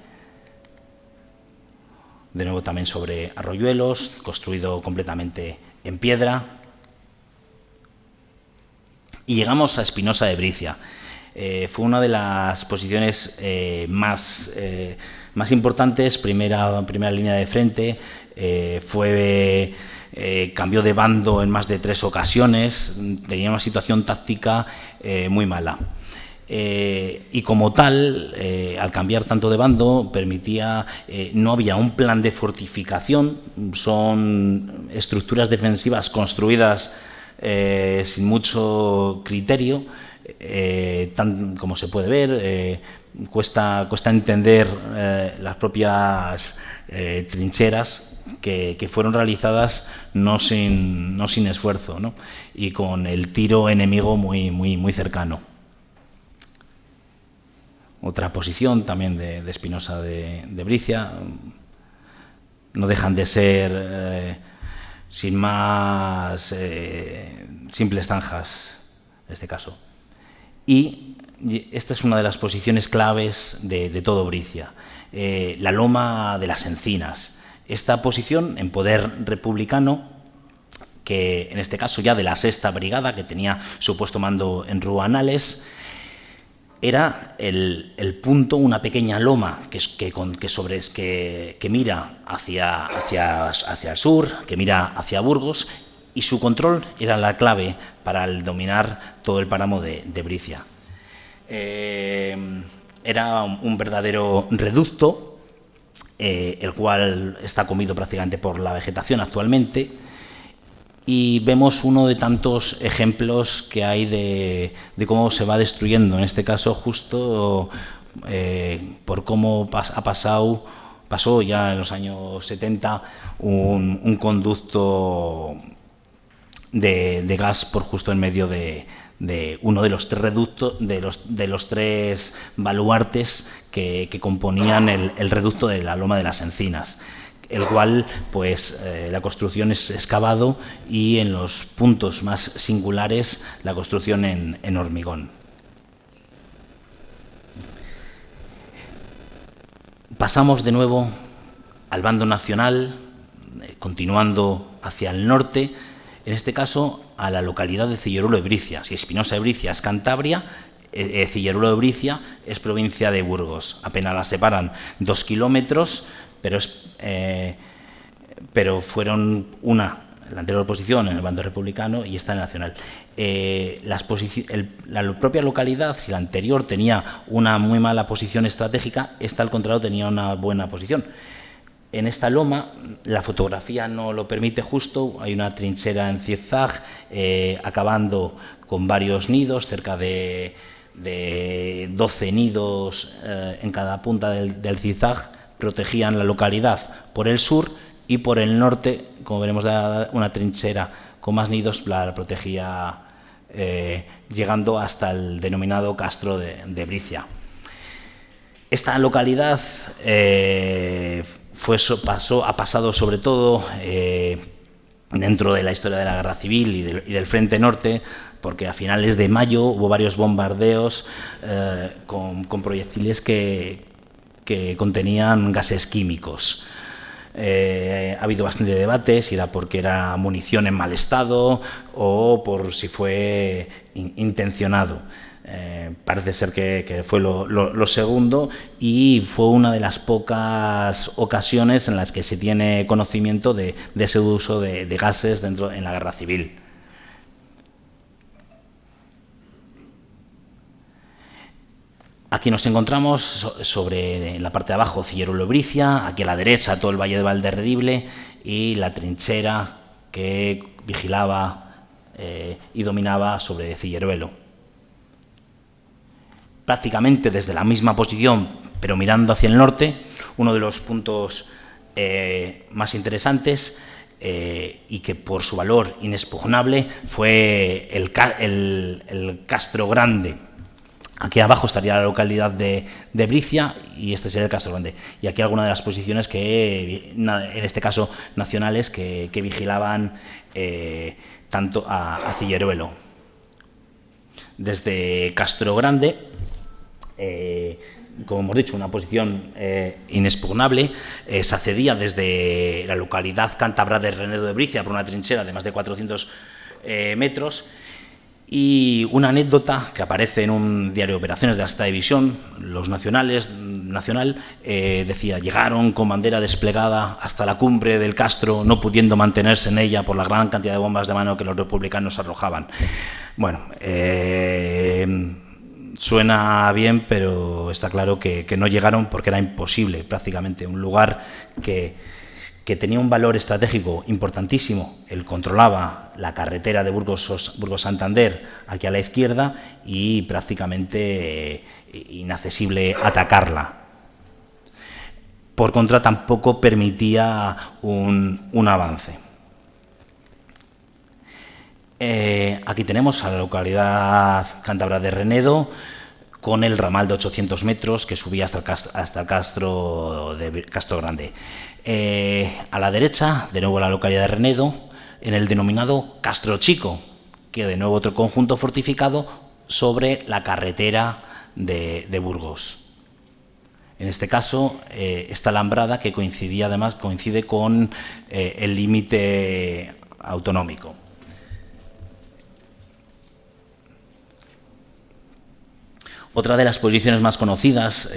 De nuevo también sobre Arroyuelos, construido completamente en piedra. Y llegamos a Espinosa de Bricia. Fue una de las posiciones más importantes, primera línea de frente. Cambió de bando en más de 3 ocasiones, tenía una situación táctica muy mala. Y como tal, al cambiar tanto de bando, no había un plan de fortificación, son estructuras defensivas construidas sin mucho criterio, como se puede ver, cuesta entender las propias trincheras que fueron realizadas no sin esfuerzo, ¿no? Y con el tiro enemigo muy cercano. Otra posición también de Espinosa de Bricia, no dejan de ser, sin más, simples zanjas, en este caso. Y esta es una de las posiciones claves de todo Bricia, la loma de las Encinas. Esta posición en poder republicano, que en este caso ya de la 6ª Brigada, que tenía su puesto mando en Ruanales, era el punto, una pequeña loma que mira hacia el sur, que mira hacia Burgos, y su control era la clave para el dominar todo el páramo de Bricia. Era un verdadero reducto, el cual está comido prácticamente por la vegetación actualmente, y vemos uno de tantos ejemplos que hay de cómo se va destruyendo, en este caso justo por cómo pasó ya en los años 70 un conducto de gas por justo en medio de uno de los 3 reductos, de los 3 baluartes que componían el reducto de la Loma de las Encinas, el cual, pues, la construcción es excavado y en los puntos más singulares la construcción en hormigón. Pasamos de nuevo al bando nacional, continuando hacia el norte, en este caso a la localidad de Cilleruelo de Bricia. Si Espinosa de Bricia es Cantabria, Cilleruelo de Bricia es provincia de Burgos. Apenas la separan 2 kilómetros, pero fueron la anterior posición en el bando republicano y esta en el nacional. La propia localidad, si la anterior tenía una muy mala posición estratégica, esta al contrario tenía una buena posición. En esta loma, la fotografía no lo permite justo, hay una trinchera en zigzag, acabando con varios nidos, cerca de 12 nidos en cada punta del zigzag, protegían la localidad por el sur, y por el norte, como veremos, una trinchera con más nidos la protegía, llegando hasta el denominado Castro de Bricia. Esta localidad ha pasado sobre todo dentro de la historia de la Guerra Civil y del Frente Norte, porque a finales de mayo hubo varios bombardeos con proyectiles que contenían gases químicos. Ha habido bastante debate si era porque era munición en mal estado o por si fue intencionado. Parece ser que fue lo segundo, y fue una de las pocas ocasiones en las que se tiene conocimiento de ese uso de gases en la Guerra Civil. Aquí nos encontramos sobre, en la parte de abajo, Cilleruelo de Bricia, aquí a la derecha todo el valle de Valderredible y la trinchera que vigilaba y dominaba sobre Cilleruelo. Prácticamente desde la misma posición, pero mirando hacia el norte, uno de los puntos más interesantes y que por su valor inexpugnable fue el Castro Grande. Aquí abajo estaría la localidad de Bricia y este sería el Castro Grande. Y aquí algunas de las posiciones en este caso nacionales, que vigilaban tanto a Cilleruelo. Desde Castro Grande, como hemos dicho, una posición inexpugnable, se accedía desde la localidad cántabra de Renedo de Bricia por una trinchera de más de 400 metros. Y una anécdota que aparece en un diario de operaciones de esta división, Los Nacional, decía: llegaron con bandera desplegada hasta la cumbre del Castro, no pudiendo mantenerse en ella por la gran cantidad de bombas de mano que los republicanos arrojaban. Bueno, suena bien, pero está claro que no llegaron porque era imposible, prácticamente. Un lugar que tenía un valor estratégico importantísimo. Él controlaba la carretera de Burgos-Santander aquí a la izquierda y prácticamente inaccesible atacarla. por contra, tampoco permitía un avance. Aquí tenemos a la localidad cántabra de Renedo, con el ramal de 800 metros que subía hasta el Castro Grande. A la derecha, de nuevo la localidad de Renedo, en el denominado Castro Chico, que de nuevo otro conjunto fortificado sobre la carretera de Burgos. En este caso, esta alambrada que coincide con el límite autonómico. Otra de las posiciones más conocidas,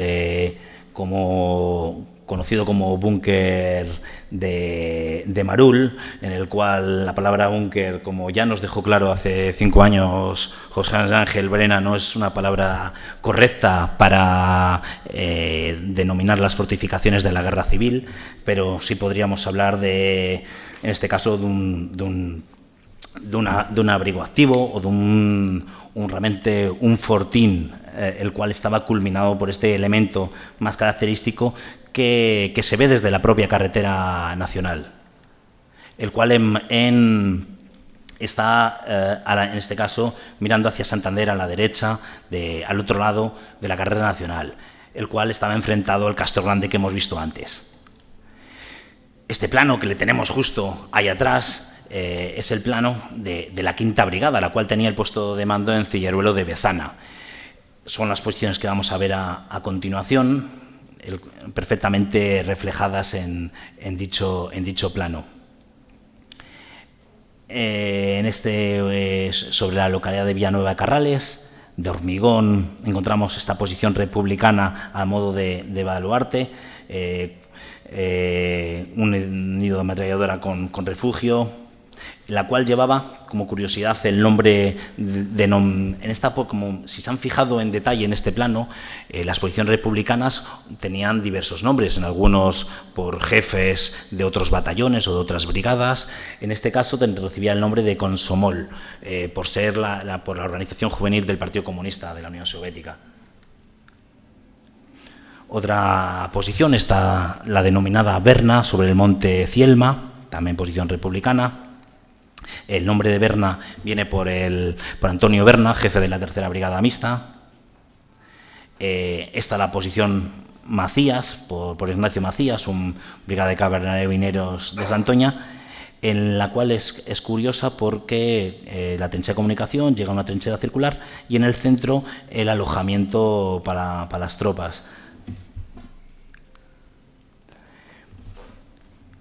conocido como búnker de Marul, en el cual la palabra búnker, como ya nos dejó claro hace 5 años José Ángel Brena, no es una palabra correcta para denominar las fortificaciones de la guerra civil, pero sí podríamos hablar en este caso de un abrigo activo o de realmente un fortín, el cual estaba culminado por este elemento más característico que se ve desde la propia carretera nacional, el cual está, en este caso, mirando hacia Santander a la derecha, al otro lado de la carretera nacional, el cual estaba enfrentado al Castro Grande que hemos visto antes. Este plano que le tenemos justo ahí atrás es el plano de la Quinta Brigada, la cual tenía el puesto de mando en Cilleruelo de Bezana. Son las posiciones que vamos a ver a continuación, perfectamente reflejadas en dicho plano. Sobre la localidad de Villanueva de Carrales, de Hormigón, encontramos esta posición republicana a modo de baluarte, un nido de ametralladora con refugio, la cual llevaba, como curiosidad, el nombre como si se han fijado en detalle en este plano, las posiciones republicanas tenían diversos nombres, en algunos por jefes de otros batallones o de otras brigadas. En este caso recibía el nombre de Komsomol, por ser por la organización juvenil del Partido Comunista de la Unión Soviética. Otra posición está la denominada Berna, sobre el monte Cielma, también posición republicana. El nombre de Berna viene por Antonio Berna, jefe de la Tercera Brigada Mixta. Esta la posición Macías, por Ignacio Macías, un brigada de carabineros de Santoña, en la cual es curiosa porque la trinchera de comunicación llega a una trinchera circular y en el centro el alojamiento para las tropas.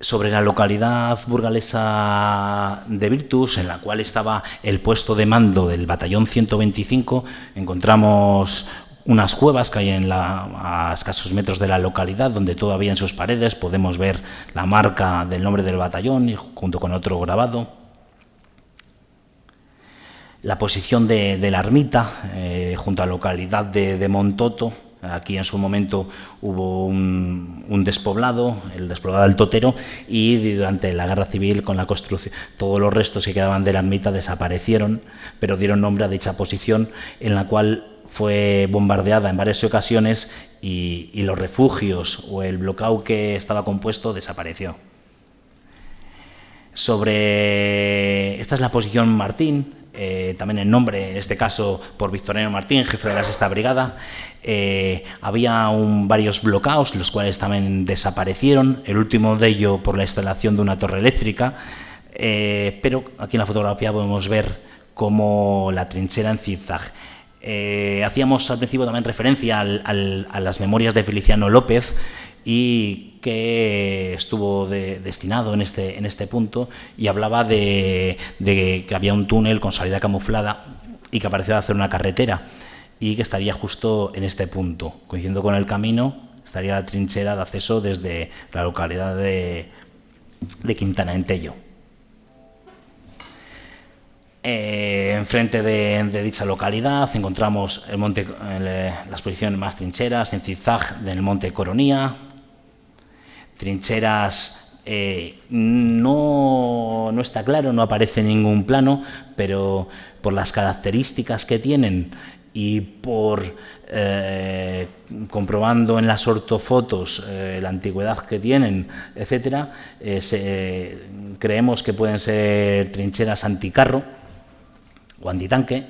Sobre la localidad burgalesa de Virtus, en la cual estaba el puesto de mando del batallón 125, encontramos unas cuevas que hay a escasos metros de la localidad, donde todavía en sus paredes podemos ver la marca del nombre del batallón y junto con otro grabado. La posición de la ermita, junto a la localidad de Montoto. Aquí en su momento hubo un despoblado, el despoblado del Totero, y durante la Guerra Civil, con la construcción, todos los restos que quedaban de la ermita desaparecieron, pero dieron nombre a dicha posición, en la cual fue bombardeada en varias ocasiones y los refugios o el bloqueo que estaba compuesto desapareció. Esta es la posición Martín. También el nombre, en este caso por Victoriano Martín, jefe de la Sexta Brigada. Había varios bloqueos, los cuales también desaparecieron, el último de ellos por la instalación de una torre eléctrica, pero aquí en la fotografía podemos ver como la trinchera en zigzag. Hacíamos al principio también referencia a las memorias de Feliciano López, y que estuvo destinado en este punto, y hablaba de que había un túnel con salida camuflada y que parecía hacer una carretera y que estaría justo en este punto. Coincidiendo con el camino estaría la trinchera de acceso desde la localidad de Quintana en Tello. Enfrente de dicha localidad encontramos las posiciones más trincheras en zigzag del monte Coronía. Trincheras, no está claro, no aparece en ningún plano, pero por las características que tienen y por comprobando en las ortofotos la antigüedad que tienen, etcétera, creemos que pueden ser trincheras anticarro o antitanque,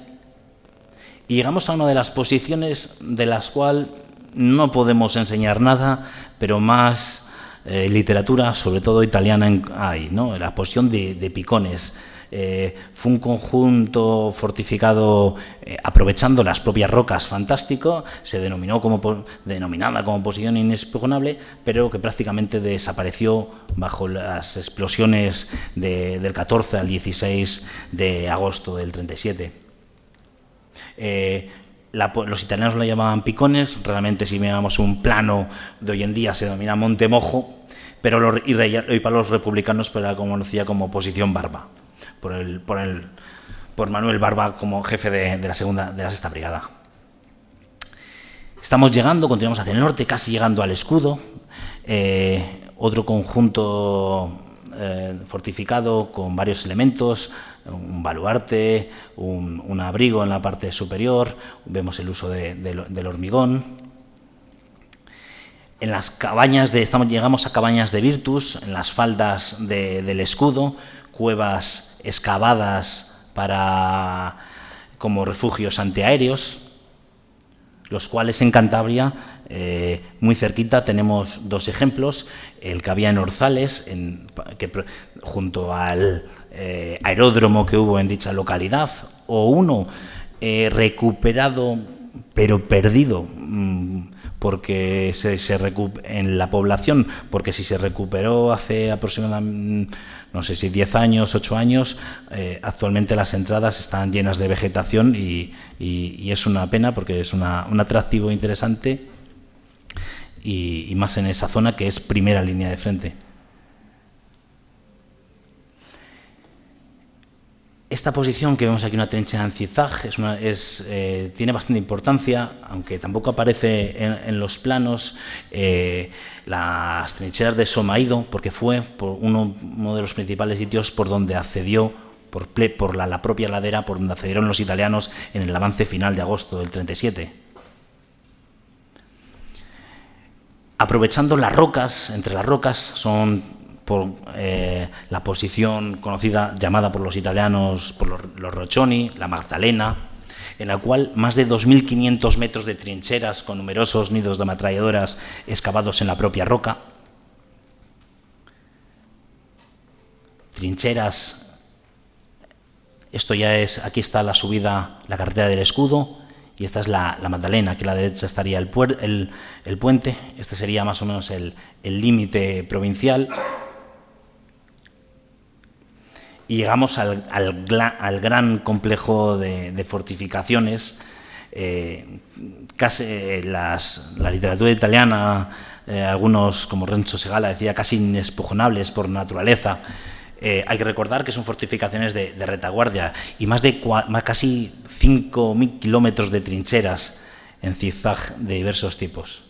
y llegamos a una de las posiciones de las cuales no podemos enseñar nada, pero más literatura, sobre todo italiana, hay, ¿no? La posición de Picones. Fue un conjunto fortificado aprovechando las propias rocas, fantástico, se denominada como posición inexpugnable, pero que prácticamente desapareció bajo las explosiones del 14 al 16 de agosto del 37. Los italianos la llamaban Picones, realmente si miramos un plano de hoy en día se denomina Monte Mojo, pero y para los republicanos era conocida como posición Barba, por Manuel Barba como jefe de la sexta brigada. Continuamos hacia el norte, casi llegando al escudo, otro conjunto fortificado con varios elementos, un baluarte, un abrigo en la parte superior, vemos el uso del hormigón. En las cabañas llegamos a cabañas de Virtus, en las faldas del escudo, cuevas excavadas como refugios antiaéreos, los cuales en Cantabria, muy cerquita, tenemos dos ejemplos: el que había en Orzales, junto al aeródromo que hubo en dicha localidad, o uno recuperado pero perdido porque en la población, porque si se recuperó hace aproximadamente, no sé si 10 años, 8 años, actualmente las entradas están llenas de vegetación y es una pena, porque es un atractivo interesante y más en esa zona que es primera línea de frente. Esta posición que vemos aquí, una trinchera en zigzag, tiene bastante importancia, aunque tampoco aparece en los planos. Las trincheras de Somaido, porque fue uno de los principales sitios por donde accedió, por la propia ladera, por donde accedieron los italianos en el avance final de agosto del 37. Aprovechando las rocas, entre las rocas son por la posición conocida, llamada por los italianos, por los Roccioni, la Magdalena, en la cual más de 2.500 metros de trincheras con numerosos nidos de ametralladoras excavados en la propia roca. Trincheras, aquí está la subida, la carretera del escudo, y esta es la Magdalena, que a la derecha estaría el puente. Este sería más o menos el límite provincial. Y llegamos al gran complejo de fortificaciones. Casi la literatura italiana, algunos como Renzo Segala decía casi inexpugnables por naturaleza. Hay que recordar que son fortificaciones de retaguardia y casi 5.000 kilómetros de trincheras en zigzag de diversos tipos.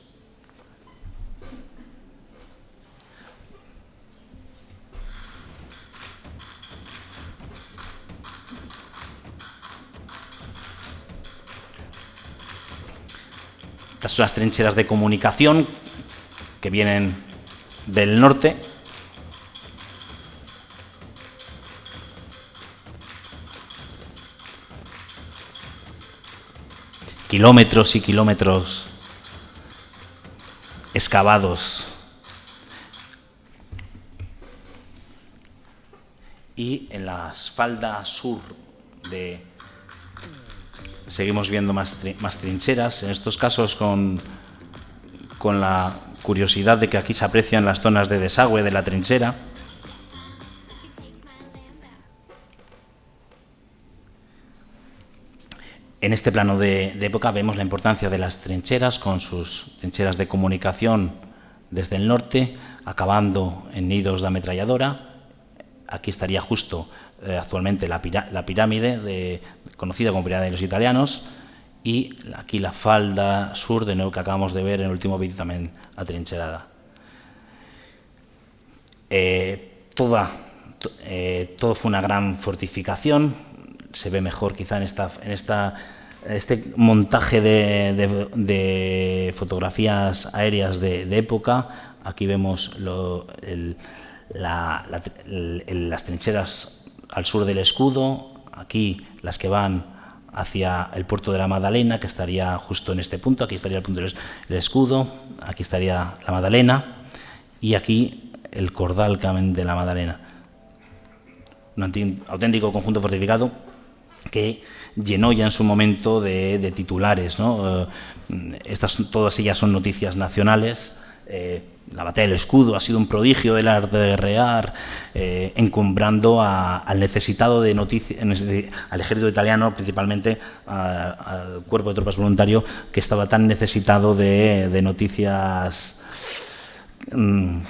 Estas son las trincheras de comunicación que vienen del norte. Kilómetros y kilómetros excavados. Y en la falda sur seguimos viendo más trincheras, en estos casos con la curiosidad de que aquí se aprecian las zonas de desagüe de la trinchera. En este plano de época vemos la importancia de las trincheras, con sus trincheras de comunicación desde el norte, acabando en nidos de ametralladora. Aquí estaría justo actualmente la pirámide, conocida como pirámide de los italianos, y aquí la falda sur, de nuevo, que acabamos de ver en el último vídeo, también atrincherada. Todo fue una gran fortificación. Se ve mejor quizá en esta este montaje de fotografías aéreas de época. Aquí vemos las trincheras al sur del escudo, aquí las que van hacia el puerto de la Magdalena, que estaría justo en este punto. Aquí estaría el punto del escudo, aquí estaría la Magdalena y aquí el Cordal de la Magdalena. Un auténtico conjunto fortificado que llenó ya en su momento de titulares, ¿no? Todas ellas son noticias nacionales. La batalla del escudo ha sido un prodigio del arte de guerrear, encumbrando al necesitado de noticias, al ejército italiano, principalmente al cuerpo de tropas voluntario, que estaba tan necesitado de noticias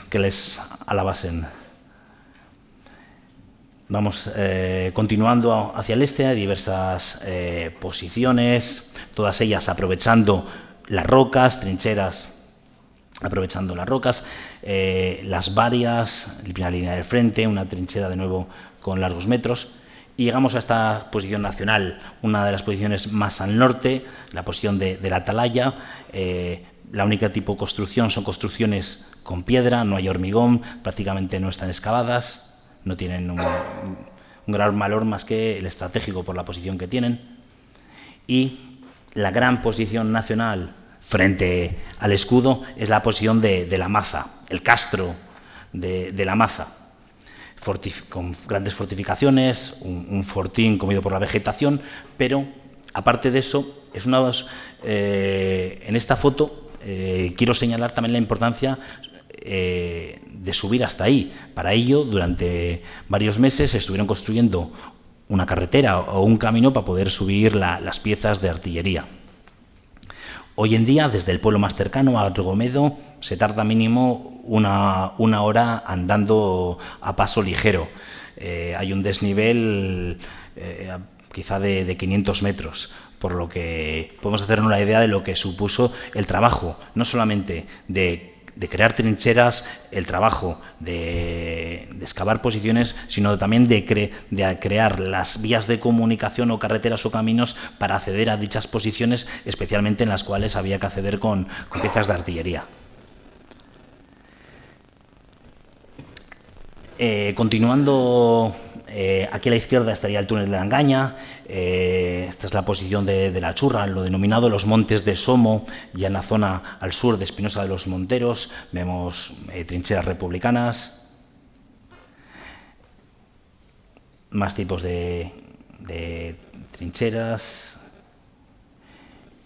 que les alabasen. Vamos continuando hacia el este, a diversas posiciones, todas ellas aprovechando las rocas, trincheras, aprovechando las rocas, las varias, la primera línea del frente, una trinchera de nuevo con largos metros, y llegamos a esta posición nacional, una de las posiciones más al norte, la posición de la Atalaya. La única tipo de construcción son construcciones con piedra, no hay hormigón, prácticamente no están excavadas, no tienen un gran valor más que el estratégico por la posición que tienen. Y la gran posición nacional frente al escudo es la posición de la Maza, el castro de la Maza, con grandes fortificaciones, un fortín comido por la vegetación, pero aparte de eso, en esta foto quiero señalar también la importancia de subir hasta ahí. Para ello, durante varios meses estuvieron construyendo una carretera o un camino para poder subir las piezas de artillería. Hoy en día, desde el pueblo más cercano, a Argomedo, se tarda mínimo una hora andando a paso ligero. Hay un desnivel quizá de 500 metros, por lo que podemos hacernos una idea de lo que supuso el trabajo, no solamente de crear trincheras, el trabajo de excavar posiciones, sino también de crear las vías de comunicación o carreteras o caminos para acceder a dichas posiciones, especialmente en las cuales había que acceder con piezas de artillería. Continuando, aquí a la izquierda estaría el túnel de la Engaña. Esta es la posición de la Churra, lo denominado los Montes de Somo, ya en la zona al sur de Espinosa de los Monteros. Vemos trincheras republicanas, más tipos de trincheras.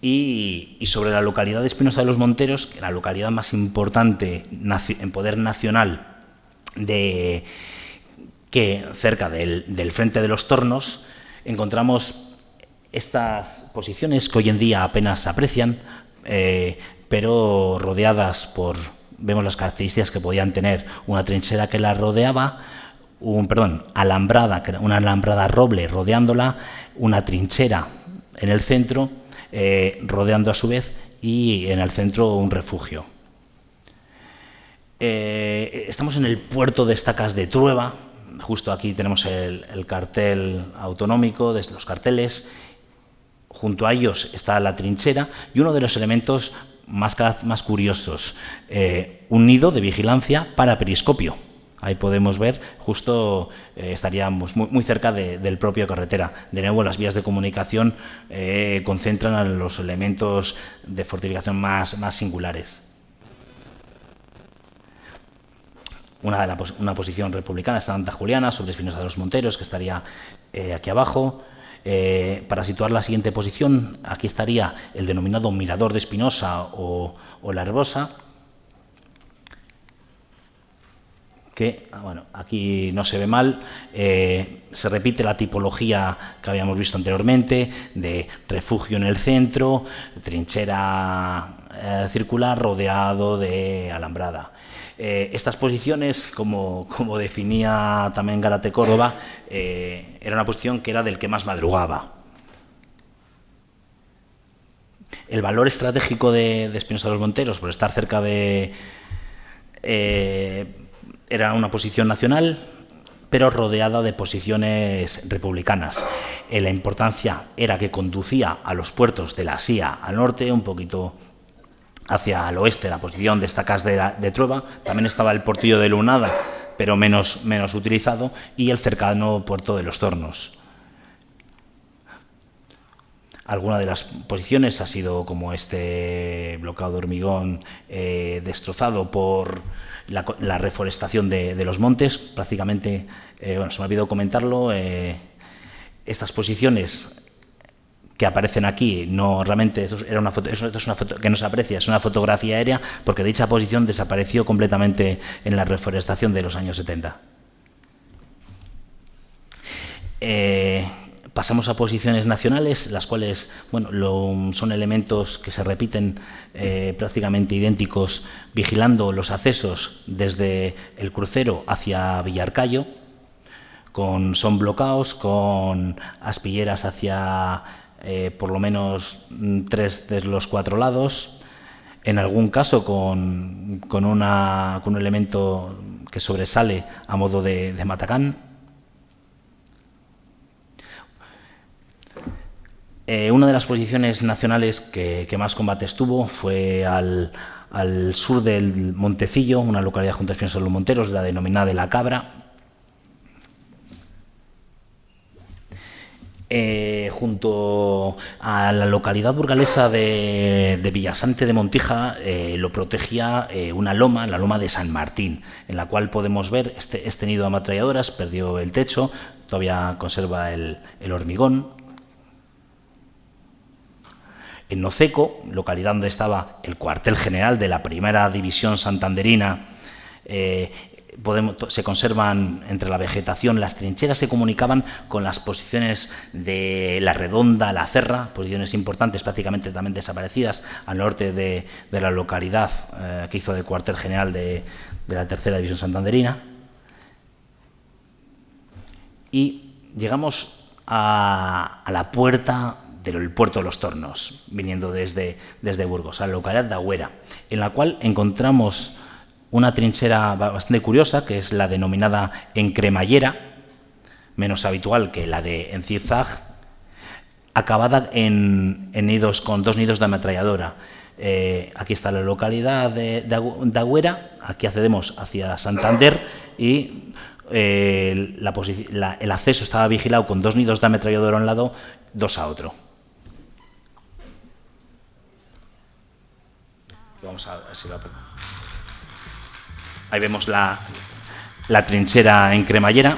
Y sobre la localidad de Espinosa de los Monteros, la localidad más importante en poder nacional que cerca del Frente de los Tornos, encontramos estas posiciones que hoy en día apenas se aprecian, pero rodeadas vemos las características que podían tener: una trinchera que la rodeaba, una alambrada roble rodeándola, una trinchera en el centro, rodeando a su vez, y en el centro un refugio. Estamos en el puerto de Estacas de Trueba. Justo aquí tenemos el cartel autonómico, de los carteles. Junto a ellos está la trinchera y uno de los elementos más curiosos, un nido de vigilancia para periscopio. Ahí podemos ver, justo estaríamos muy cerca del propio carretera. De nuevo, las vías de comunicación concentran a los elementos de fortificación más singulares. Una posición republicana, Santa Juliana, sobre Espinosa de los Monteros, que estaría aquí abajo. Para situar la siguiente posición, aquí estaría el denominado Mirador de Espinosa o la Herbosa, que, bueno, aquí no se ve mal. Se repite la tipología que habíamos visto anteriormente, de refugio en el centro, trinchera circular rodeado de alambrada. Estas posiciones, como definía también Gárate Córdoba, era una posición que era del que más madrugaba. El valor estratégico de Espinosa de los Monteros, por estar cerca era una posición nacional, pero rodeada de posiciones republicanas. La importancia era que conducía a los puertos de la Sía al norte, un poquito hacia el oeste, la posición de Estacas de Trueba. También estaba el portillo de Lunada, pero menos utilizado, y el cercano puerto de Los Tornos. Alguna de las posiciones ha sido como este bloqueo de hormigón destrozado por la reforestación de los montes. Prácticamente, bueno, se me ha olvidado comentarlo, estas posiciones que aparecen aquí, no realmente, esto es una foto que no se aprecia, es una fotografía aérea, porque dicha posición desapareció completamente en la reforestación de los años 70. Pasamos a posiciones nacionales, las cuales, bueno, son elementos que se repiten prácticamente idénticos, vigilando los accesos desde el crucero hacia Villarcayo, son bloqueados, con aspilleras hacia por lo menos 3 de los 4 lados, en algún caso con un elemento que sobresale a modo de matacán. Una de las posiciones nacionales que más combates tuvo fue al sur del Montecillo, una localidad junto a Espinosa de los Monteros, la denominada de La Cabra. Junto a la localidad burgalesa de Villasante de Montija, lo protegía una loma, la loma de San Martín, en la cual podemos ver este nido de ametralladoras. Perdió el techo, todavía conserva el hormigón. En Noceco, localidad donde estaba el cuartel general de la Primera División Santanderina, se conservan entre la vegetación. Las trincheras se comunicaban con las posiciones de La Redonda, La Cerra, posiciones importantes, prácticamente también desaparecidas, al norte de la localidad que hizo de cuartel general de la Tercera División Santanderina. Y llegamos a la puerta del puerto de Los Tornos, viniendo desde Burgos, a la localidad de Agüera, en la cual encontramos una trinchera bastante curiosa, que es la denominada en cremallera, menos habitual que la de en zigzag, acabada en nidos, con 2 nidos de ametralladora. Aquí está la localidad de Agüera, aquí accedemos hacia Santander y el acceso estaba vigilado con 2 nidos de ametralladora a un lado, 2 a otro. Vamos a ver si va. Ahí vemos la trinchera en cremallera.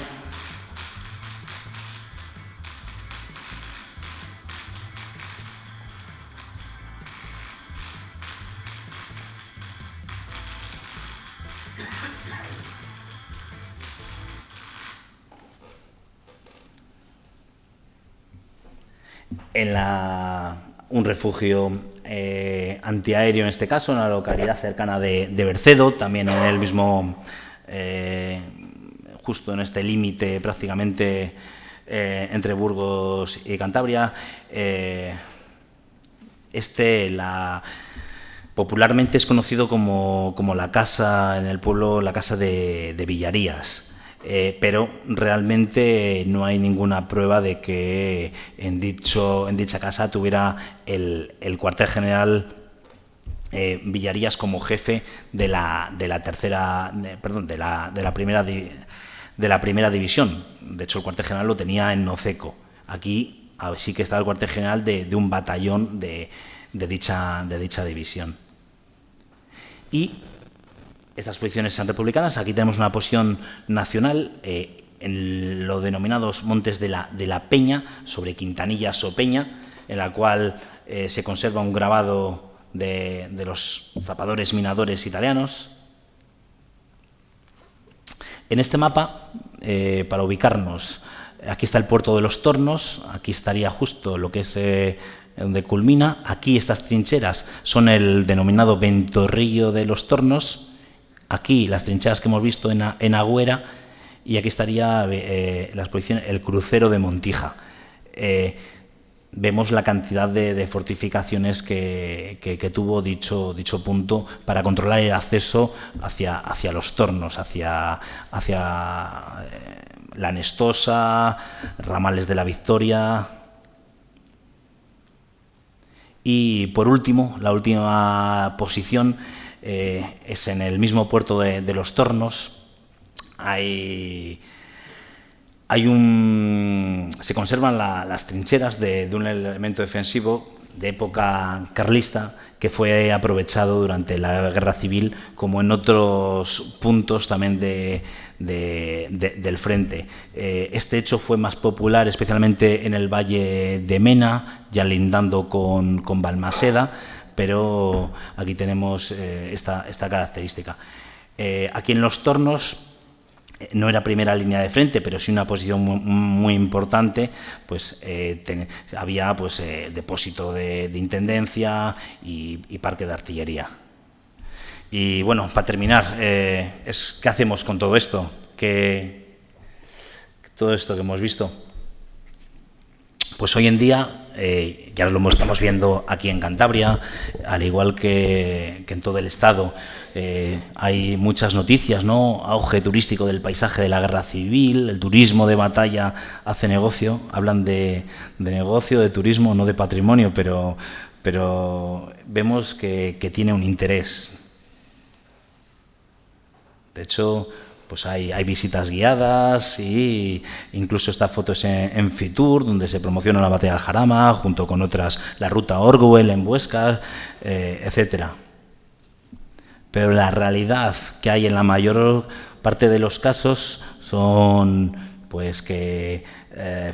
Un refugio antiaéreo en este caso, en la localidad cercana de Bercedo, también en el mismo, justo en este límite prácticamente entre Burgos y Cantabria. Popularmente es conocido como la casa, en el pueblo, la casa de Villarías. Pero realmente no hay ninguna prueba de que en dicha casa tuviera el cuartel general Villarías como jefe de la primera división. De hecho, el cuartel general lo tenía en Noceco. Aquí sí que está el cuartel general de un batallón de dicha división. Y estas posiciones son republicanas. Aquí tenemos una posición nacional en los denominados Montes de la Peña, sobre Quintanillas o Peña, en la cual se conserva un grabado de los zapadores minadores italianos. En este mapa, para ubicarnos, aquí está el puerto de Los Tornos, aquí estaría justo lo que es donde culmina. Aquí estas trincheras son el denominado Ventorrillo de Los Tornos. Aquí las trincheras que hemos visto en Agüera, y aquí estaría la exposición, el crucero de Montija. Vemos la cantidad de fortificaciones que tuvo dicho punto para controlar el acceso hacia Los Tornos, hacia la Nestosa, Ramales de la Victoria. Y por último, la última posición es en el mismo puerto de Los Tornos. Se conservan las trincheras de un elemento defensivo de época carlista que fue aprovechado durante la Guerra Civil, como en otros puntos también del frente. Este hecho fue más popular especialmente en el Valle de Mena, ya lindando con Balmaseda, pero aquí tenemos esta característica. Aquí en Los Tornos no era primera línea de frente, pero sí una posición muy importante, pues había pues depósito de intendencia y parque de artillería. Y bueno, para terminar, ¿qué hacemos con todo esto? Todo esto que hemos visto. Pues hoy en día, ya lo estamos viendo aquí en Cantabria, al igual que en todo el Estado, hay muchas noticias, ¿no? Auge turístico del paisaje de la Guerra Civil, el turismo de batalla hace negocio, hablan de negocio, de turismo, no de patrimonio, pero vemos que tiene un interés. De hecho, pues hay visitas guiadas y incluso esta foto es en Fitur, donde se promociona la batalla del Jarama, junto con otras, la ruta Orwell en Huesca, etcétera. Pero la realidad que hay en la mayor parte de los casos son pues que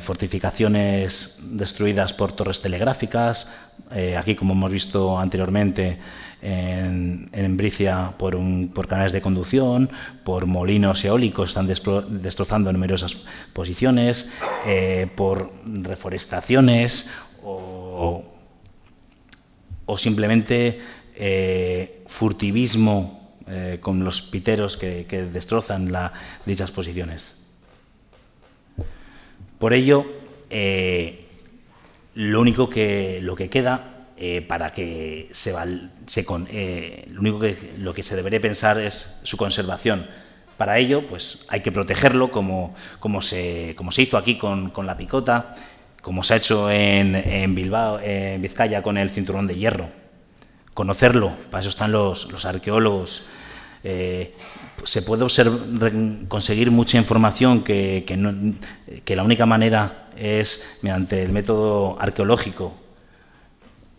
fortificaciones destruidas por torres telegráficas, aquí como hemos visto anteriormente en Bricia por canales de conducción, por molinos eólicos, están destrozando numerosas posiciones, por reforestaciones o simplemente furtivismo con los piteros que destrozan dichas posiciones. Por ello, lo que queda para que lo que se debería pensar es su conservación. Para ello, pues hay que protegerlo como se hizo aquí con la picota, como se ha hecho en Bilbao, en Vizcaya, con el cinturón de hierro. Conocerlo, para eso están los arqueólogos. Se puede conseguir mucha información que la única manera es mediante el método arqueológico,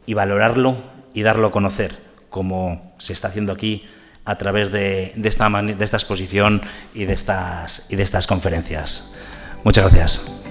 y valorarlo y darlo a conocer, como se está haciendo aquí a través de esta exposición y de estas conferencias. Muchas gracias.